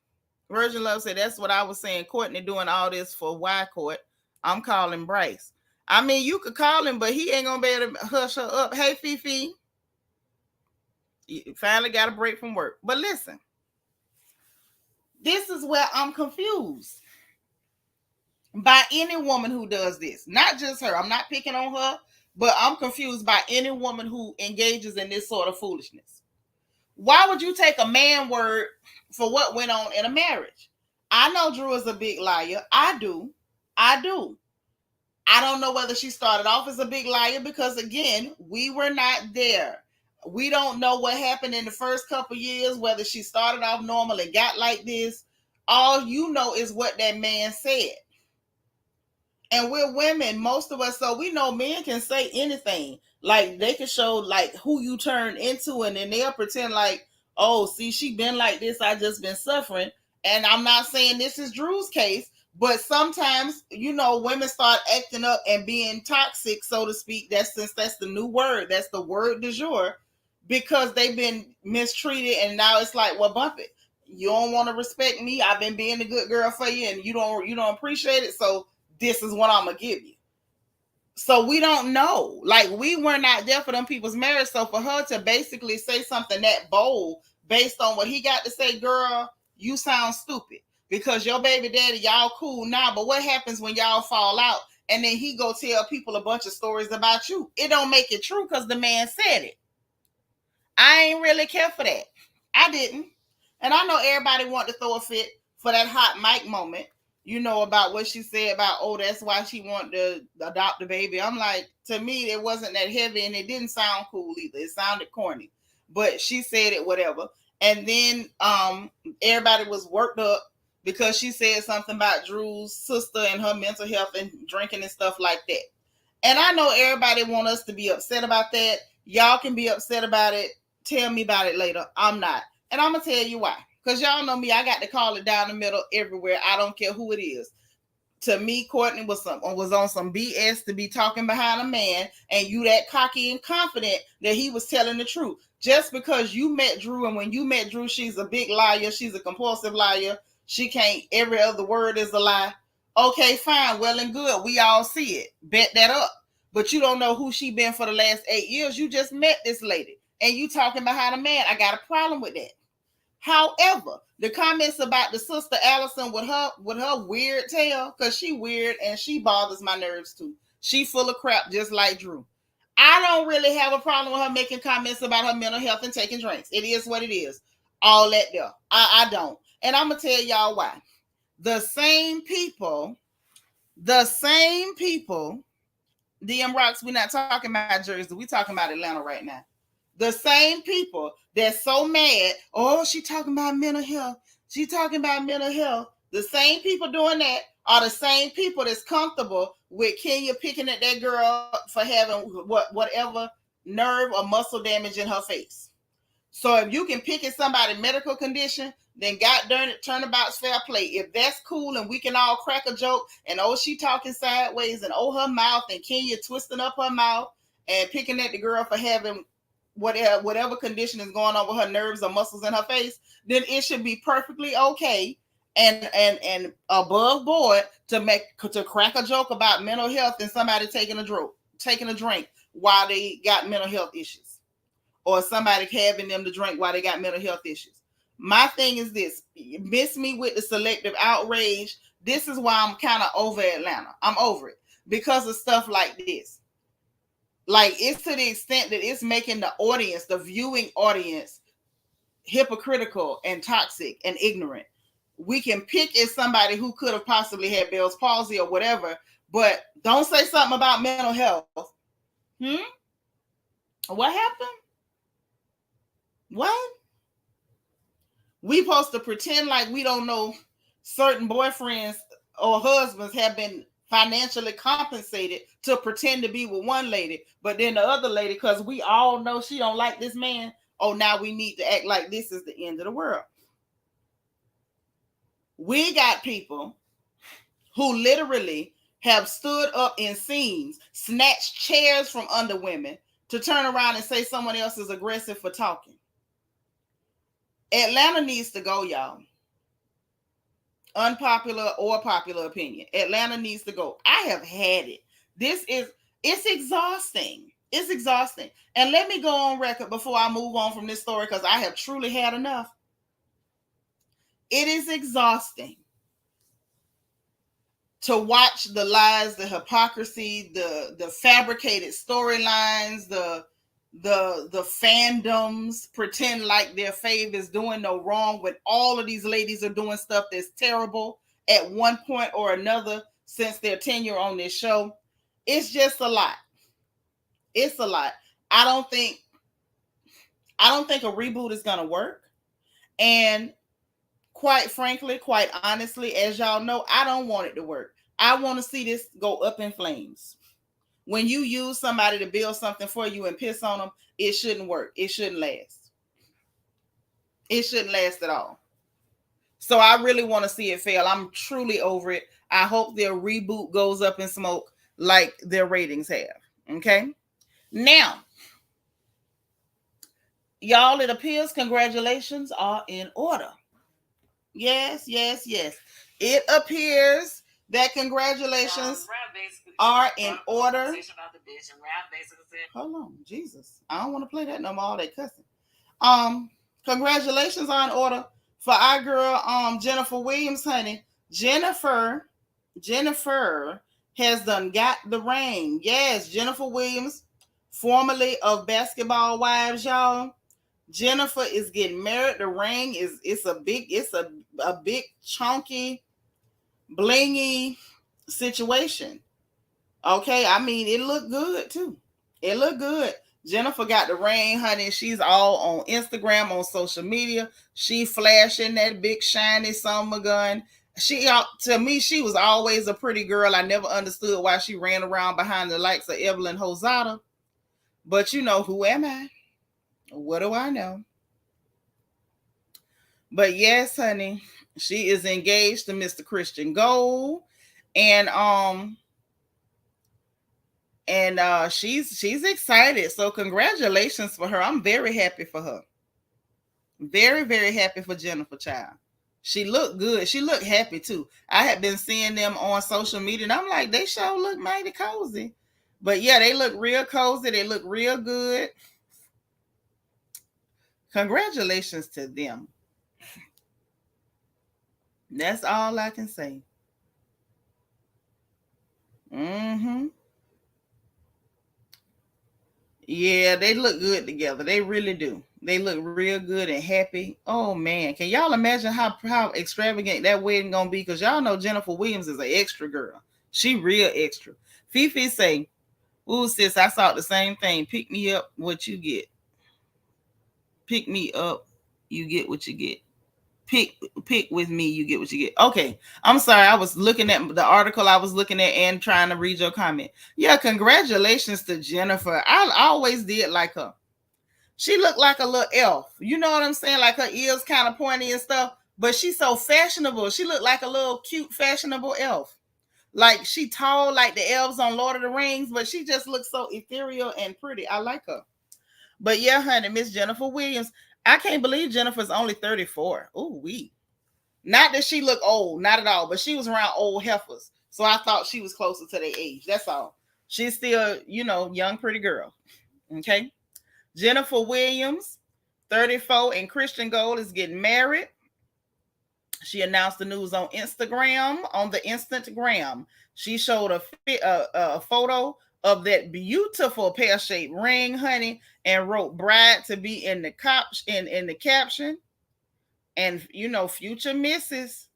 Virgin Love said, that's what I was saying. Courtney doing all this for why, Court? I'm calling Bryce. I mean, you could call him, but he ain't going to be able to hush her up. Hey, Fifi. You finally got a break from work. But listen, this is where I'm confused by any woman who does this. Not just her. I'm not picking on her, but I'm confused by any woman who engages in this sort of foolishness. Why would you take a man word for what went on in a marriage? I know Drew is a big liar. I do. I don't know whether she started off as a big liar because, again, we were not there. We don't know what happened in the first couple years, whether she started off normal and got like this. All you know is what that man said. And we're women, most of us, so we know men can say anything. Like, they can show, like, who you turn into, and then they'll pretend like, oh, see, she been like this, I just been suffering. And I'm not saying this is Drew's case, but sometimes, women start acting up and being toxic, so to speak. Since that's the new word. That's the word du jour, because they've been mistreated, and now it's like, well, bump it. You don't want to respect me. I've been being a good girl for you, and you don't appreciate it, so this is what I'm going to give you. So we don't know. Like, we were not there for them people's marriage. So for her to basically say something that bold based on what he got to say, girl, you sound stupid. Because your baby daddy, y'all cool now, but what happens when y'all fall out and then he go tell people a bunch of stories about you? It don't make it true because the man said it. I ain't really care for that. I didn't. And I know everybody want to throw a fit for that hot mic moment, about what she said about, oh, that's why she wanted to adopt the baby. I'm like, to me, it wasn't that heavy, and it didn't sound cool either. It sounded corny. But she said it, whatever. And then everybody was worked up because she said something about Drew's sister and her mental health and drinking and stuff like that. And I know everybody want us to be upset about that. Y'all can be upset about it. Tell me about it later. I'm not. And I'm going to tell you why. Because y'all know me, I got to call it down the middle everywhere. I don't care who it is. To me, Courtney was on some BS to be talking behind a man, and you that cocky and confident that he was telling the truth. Just because you met Drew, and when you met Drew, she's a big liar. She's a compulsive liar. She can't, every other word is a lie. Okay, fine, well and good. We all see it. Bet that up. But you don't know who she been for the last 8 years. You just met this lady, and you talking behind a man. I got a problem with that. However, the comments about the sister Allison with her weird tale, because she weird and she bothers my nerves too. She full of crap just like Drew. I don't really have a problem with her making comments about her mental health and taking drinks. It is what it is. All that there. I don't. And I'm going to tell y'all why. The same people, DM Rocks, we're not talking about Jersey. We're talking about Atlanta right now. The same people that's so mad, oh, she talking about mental health. She talking about mental health. The same people doing that are the same people that's comfortable with Kenya picking at that girl for having whatever nerve or muscle damage in her face. So if you can pick at somebody's medical condition, then God darn it, turnabout's fair play. If that's cool and we can all crack a joke and oh, she talking sideways and oh, her mouth and Kenya twisting up her mouth and picking at the girl for having whatever condition is going on with her nerves or muscles in her face, then it should be perfectly okay and above board to crack a joke about mental health and somebody taking a drink while they got mental health issues, or somebody having them to drink while they got mental health issues. My thing is this: miss me with the selective outrage. This is why I'm kind of over Atlanta. I'm over it because of stuff like this. Like, it's to the extent that it's making the audience, the viewing audience, hypocritical and toxic and ignorant. We can pick at somebody who could have possibly had Bell's palsy or whatever, but don't say something about mental health. What happened? What? We supposed to pretend like we don't know certain boyfriends or husbands have been financially compensated to pretend to be with one lady, but then the other lady, because we all know she don't like this man, oh, now we need to act like this is the end of the world. We got people who literally have stood up in scenes, snatched chairs from under women to turn around and say someone else is aggressive for talking. Atlanta needs to go, y'all. Unpopular or popular opinion. Atlanta needs to go. I have had it. It's exhausting. It's exhausting. And let me go on record before I move on from this story, because I have truly had enough. It is exhausting to watch the lies, the hypocrisy, the fabricated storylines, the fandoms pretend like their fave is doing no wrong when all of these ladies are doing stuff that's terrible at one point or another since their tenure on this show. It's just a lot. It's a lot. I don't think a reboot is going to work. And quite frankly, quite honestly, as y'all know, I don't want it to work. I want to see this go up in flames. When you use somebody to build something for you and piss on them, it shouldn't work. It shouldn't last. It shouldn't last at all. So I really want to see it fail. I'm truly over it. I hope their reboot goes up in smoke like their ratings have. Okay? Now, y'all, it appears congratulations are in order. Yes. It appears that congratulations are in order. Hold on, Jesus. I don't want to play that no more, all that cussing. Congratulations are in order for our girl, Jennifer Williams, honey. Jennifer has done got the ring. Yes, Jennifer Williams, formerly of Basketball Wives, y'all. Jennifer is getting married. The ring it's a big chunky, blingy situation. Okay, I mean, it looked good too. It looked good. Jennifer got the ring, honey. She's all on Instagram, on social media. She flashing that big shiny summer gun. To me, she was always a pretty girl. I never understood why she ran around behind the likes of Evelyn Hosada. But you know, who am I? What do I know? But yes, honey, she is engaged to Mr. Christian Gold, and she's excited. So congratulations for her. I'm very happy for her. Very, very happy for Jennifer, child. She looked good. She looked happy too. I had been seeing them on social media, and I'm like, they sure look mighty cozy. But yeah, they look real cozy. They look real good. Congratulations to them. That's all I can say. Yeah, they look good together. They really do. They look real good and happy. Oh man, can y'all imagine how extravagant that wedding gonna be? Because y'all know Jennifer Williams is an extra girl. She real extra. Fifi say, "Ooh, sis, I saw the same thing. Pick me up, what you get. Pick me up, you get what you get. Pick with me, you get what you get." Okay, I'm sorry. I was looking at the article I was looking at and trying to read your comment. Yeah, congratulations to Jennifer. I always did like her. She looked like a little elf. You know what I'm saying? Like her ears kind of pointy and stuff. But she's so fashionable. She looked like a little cute, fashionable elf. Like she tall like the elves on Lord of the Rings, but she just looks so ethereal and pretty. I like her. But yeah, honey, Miss Jennifer Williams. I can't believe Jennifer's only 34. Ooh, wee. Not that she looked old, not at all, but she was around old heifers. So I thought she was closer to their age. That's all. She's still, young, pretty girl. Okay. Jennifer Williams, 34, and Christian Gold is getting married. She announced the news on Instagram, on the Instagram. She showed a photo of that beautiful pear-shaped ring, honey, and wrote "bride to be" in the in the caption. And future missus.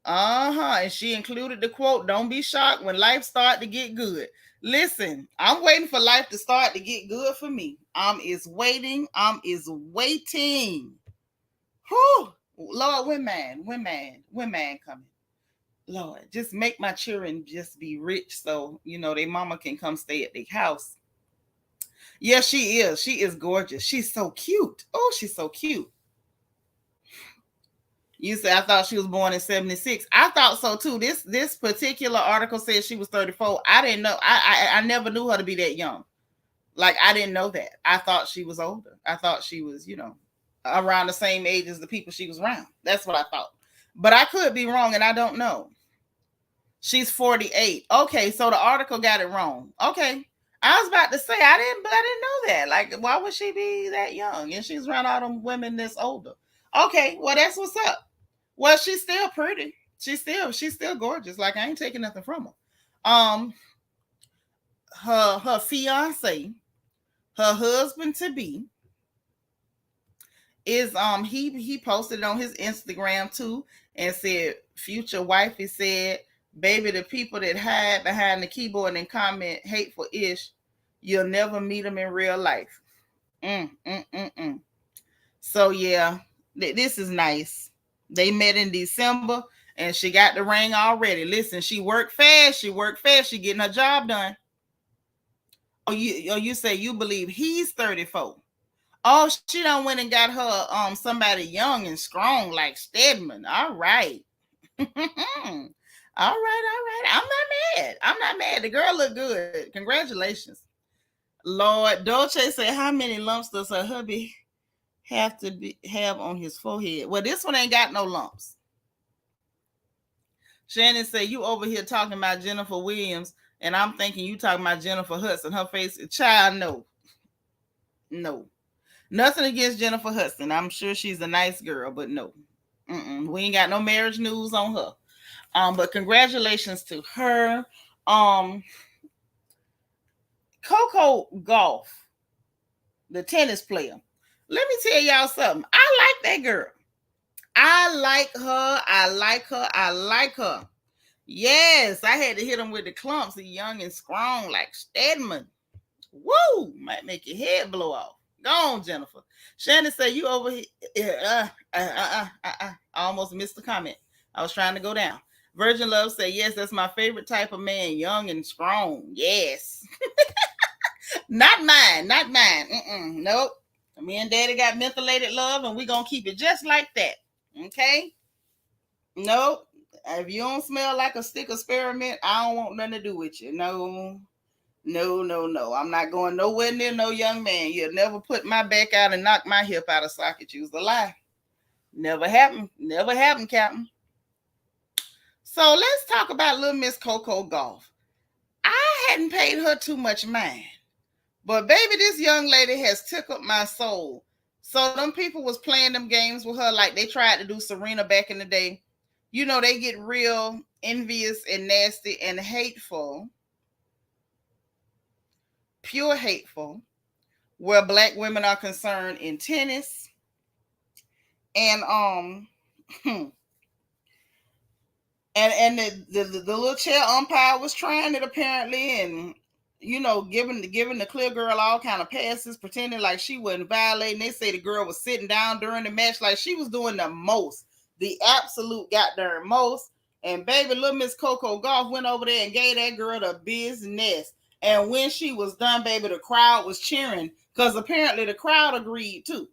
And she included the quote, "Don't be shocked when life start to get good." Listen, I'm waiting for life to start to get good for me. I'm is waiting. Whew. Lord, when man coming. Lord, just make my children just be rich so, their mama can come stay at their house. Yeah, she is. She is gorgeous. She's so cute. Oh, she's so cute. You said I thought she was born in 76. I thought so too. This particular article says she was 34. I didn't know. I never knew her to be that young. Like, I didn't know that. I thought she was older. I thought she was, around the same age as the people she was around. That's what I thought. But I could be wrong, and I don't know. She's 48. Okay, so the article got it wrong. Okay. I was about to say I didn't know that. Like, why would she be that young? And she's around all them women that's older. Okay, well, that's what's up. Well, she's still pretty. She's still gorgeous. Like, I ain't taking nothing from her. Her fiance, her husband to be, is he posted on his Instagram too and said, future wifey said, "Baby, the people that hide behind the keyboard and comment hateful ish, you'll never meet them in real life." So yeah, this is nice. They met in December and she got the ring already. Listen, she worked fast. She getting her job done. You say you believe he's 34. Oh, she done went and got her somebody young and strong like Stedman. All right. All right. I'm not mad. The girl look good. Congratulations. Lord, Dolce said, "How many lumps does her hubby have on his forehead?" Well, this one ain't got no lumps. Shannon said, "You over here talking about Jennifer Williams, and I'm thinking you talking about Jennifer Hudson. Her face, child, no. Nothing against Jennifer Hudson. I'm sure she's a nice girl, but no. We ain't got no marriage news on her. But congratulations to her. Coco Gauff, the tennis player. Let me tell y'all something. I like that girl. I like her. Yes, I had to hit him with the clumps. He's young and strong like Stedman. Woo! Might make your head blow off. Go on, Jennifer. Shannon said, "You over here." I almost missed the comment. I was trying to go down. Virgin Love said, "Yes, that's my favorite type of man. Young and strong." Yes. Not mine. Nope. Me and Daddy got mentholated love, and we're going to keep it just like that. Okay? Nope. If you don't smell like a stick of spearmint, I don't want nothing to do with you. No. I'm not going nowhere near no young man. You'll never put my back out and knock my hip out of socket. You's a lie. Never happened, Captain. So let's talk about little Miss Coco Gauff. I hadn't paid her too much mind. But baby, this young lady has tickled my soul. So them people was playing them games with her like they tried to do Serena back in the day. They get real envious and nasty and hateful. Pure hateful, where Black women are concerned in tennis. And and the little chair umpire was trying it apparently, and giving the clear girl all kind of passes, pretending like she wasn't violating. They say the girl was sitting down during the match, like she was doing the absolute goddamn most. And baby, little Miss Coco Gauff went over there and gave that girl the business. And when she was done, baby, the crowd was cheering because apparently the crowd agreed too.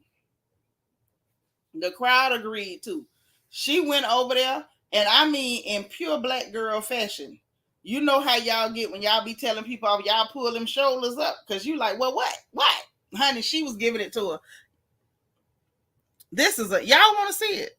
She went over there, and I mean in pure Black girl fashion. You know how y'all get when y'all be telling people y'all pull them shoulders up because you like, well, what? Honey, she was giving it to her. This is y'all want to see it?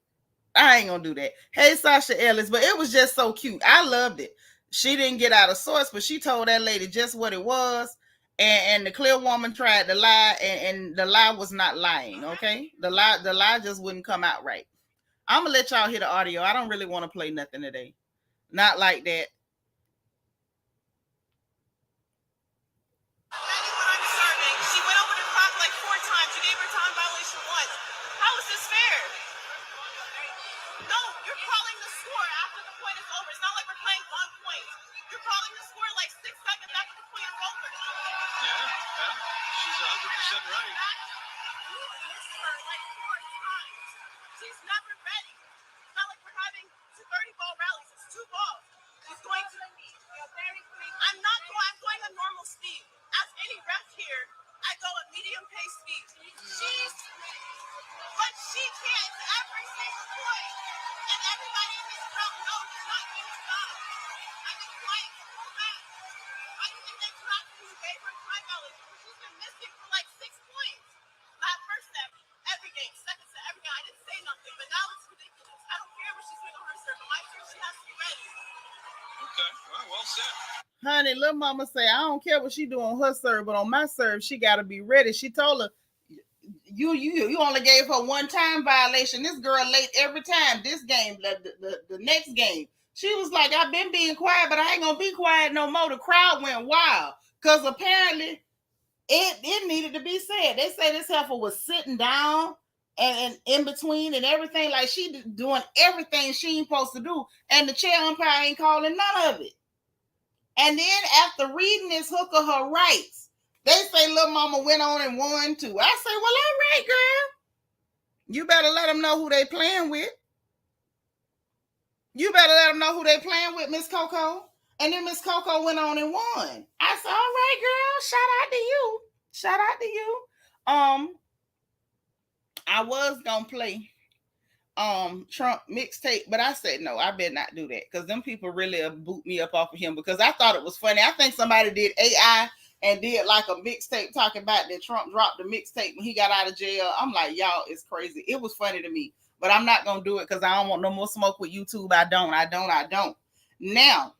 I ain't gonna do that. Hey, Sasha Ellis, but it was just so cute. I loved it. She didn't get out of source, but she told that lady just what it was. And the clear woman tried to lie, and the lie was not lying. Okay, the lie just wouldn't come out right. I'm gonna let y'all hear the audio. I don't really want to play nothing today. Not like that. She went over the clock like 4 times. You gave her time violation once. How is this fair? No, you're calling the score after the point is over. It's not like we're playing 1 point. You're calling the score like 6 seconds after the point is over. Yeah, she's 100% right. You missed her like 4 times. She's never ready. It's not like we're having 30-ball rallies. It's 2 balls. It's going to me. I'm not going. I'm going at normal speed. As any ref here, I go at medium pace speed. But she can't every single point. And everybody in this crowd knows it's not going to stop. I'm just playing the whole match. I don't think they tracked who gave her time violation. She's been missing for like 6 points. Not first set, every game, second set, every game. I didn't say nothing, but now it's ridiculous. I don't care what she's doing on her serve, but my serve, she has to be ready. Okay, well said. Honey, little mama say, I don't care what she do on her serve, but on my serve, she got to be ready. She told her, you only gave her 1 time violation. This girl late every time. This game, the next game. She was like, I've been being quiet, but I ain't going to be quiet no more. The crowd went wild because apparently it needed to be said. They say this heifer was sitting down and in between and everything. Like she doing everything she ain't supposed to do. And the chair umpire ain't calling none of it. And then after reading this hooker her rights, they say little mama went on and won too. I say, well, all right, girl. You better let them know who they playing with. You better let them know who they playing with, Miss Coco. And then Miss Coco went on and won. I said, all right, girl. Shout out to you. Shout out to you. I was gonna play Trump mixtape, but I said no, I better not do that because them people really boot me up off of him because I thought it was funny. I think somebody did AI and did like a mixtape talking about that Trump dropped the mixtape when he got out of jail. I'm like, y'all, it's crazy. It was funny to me, but I'm not gonna do it because I don't want no more smoke with YouTube. I don't. Now,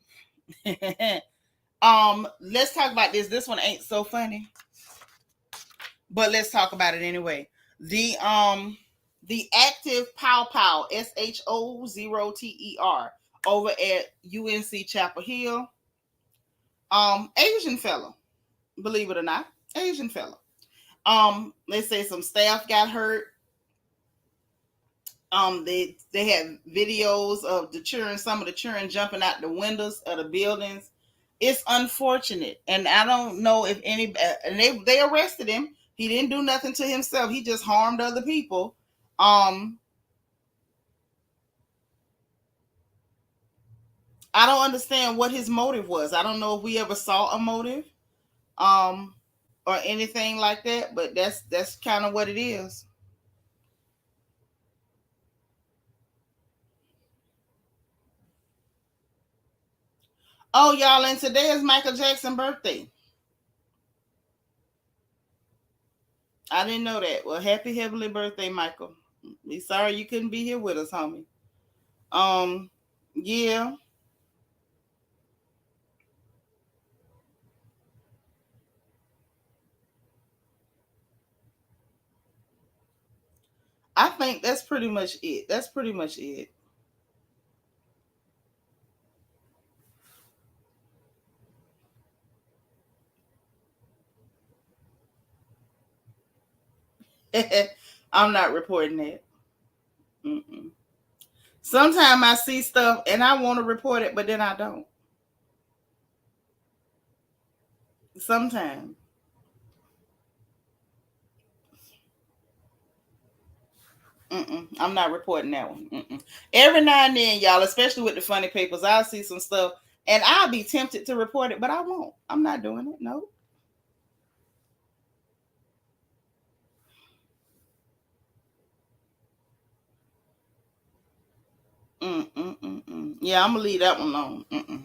let's talk about this. This one ain't so funny, but let's talk about it anyway. The active Pow Pow, SHO0TER, over at UNC Chapel Hill. Asian fella, believe it or not, Asian fella. They say some staff got hurt. They had videos of some of the children jumping out the windows of the buildings. It's unfortunate, and I don't know if any. And they arrested him. He didn't do nothing to himself. He just harmed other people. I don't understand what his motive was. I don't know if we ever saw a motive, or anything like that. But that's kind of what it is. Oh, y'all, and today is Michael Jackson's birthday. I didn't know that. Well, happy heavenly birthday, Michael. We sorry you couldn't be here with us, homie. Yeah. I think that's pretty much it. That's pretty much it. I'm not reporting that. Sometimes I see stuff and I want to report it, but then I don't. Sometimes. I'm not reporting that one. Every now and then, y'all, especially with the funny papers, I'll see some stuff and I'll be tempted to report it, but I won't. I'm not doing it. No. Yeah, I'm gonna leave that one alone.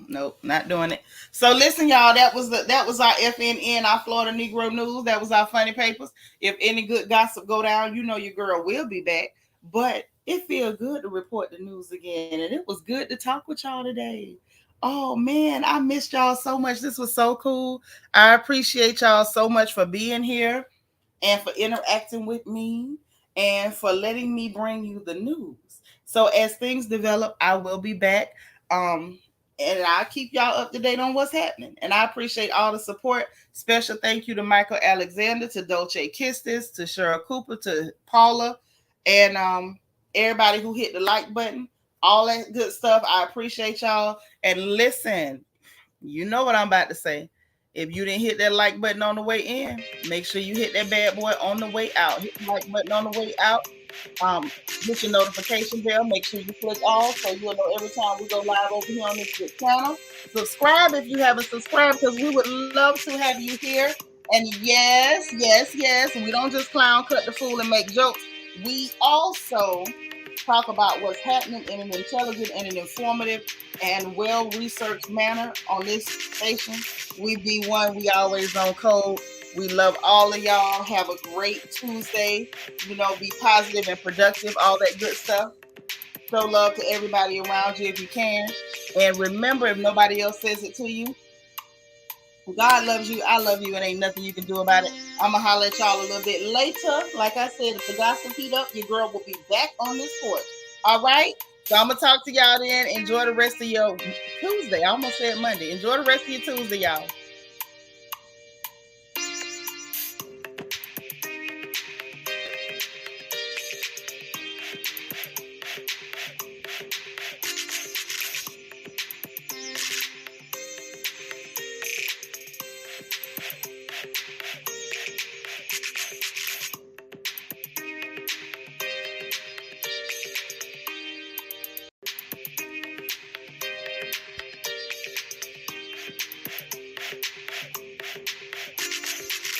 not doing it. So listen, y'all, that was our FNN, our Florida Negro News. That was our funny papers. If any good gossip go down, you know your girl will be back. But it feels good to report the news again, and it was good to talk with y'all today. Oh man, I missed y'all so much. This was so cool. I appreciate y'all so much for being here and for interacting with me and for letting me bring you the news. So as things develop, I will be back. And I'll keep y'all up to date on what's happening. And I appreciate all the support. Special thank you to Michael Alexander, to Dolce Kistis, to Cheryl Cooper, to Paula, and everybody who hit the like button. All that good stuff. I appreciate y'all. And listen, you know what I'm about to say. If you didn't hit that like button on the way in, make sure you hit that bad boy on the way out. Hit the like button on the way out. Hit your notification bell. Make sure you click all so you'll know every time we go live over here on this good channel. Subscribe if you haven't subscribed, because we would love to have you here. And yes, we don't just clown, cut the fool, and make jokes. We also talk about what's happening in an intelligent and an informative and well-researched manner on this station. We be one, we always on code. We love all of y'all. Have a great Tuesday. Be positive and productive, all that good stuff. Show love to everybody around you if you can. And remember, if nobody else says it to you, God loves you, I love you, and ain't nothing you can do about it. I'm going to holler at y'all a little bit later. Like I said, if the gossip heat up, your girl will be back on this porch. All right? So I'm going to talk to y'all then. Enjoy the rest of your Tuesday. I almost said Monday. Enjoy the rest of your Tuesday, y'all.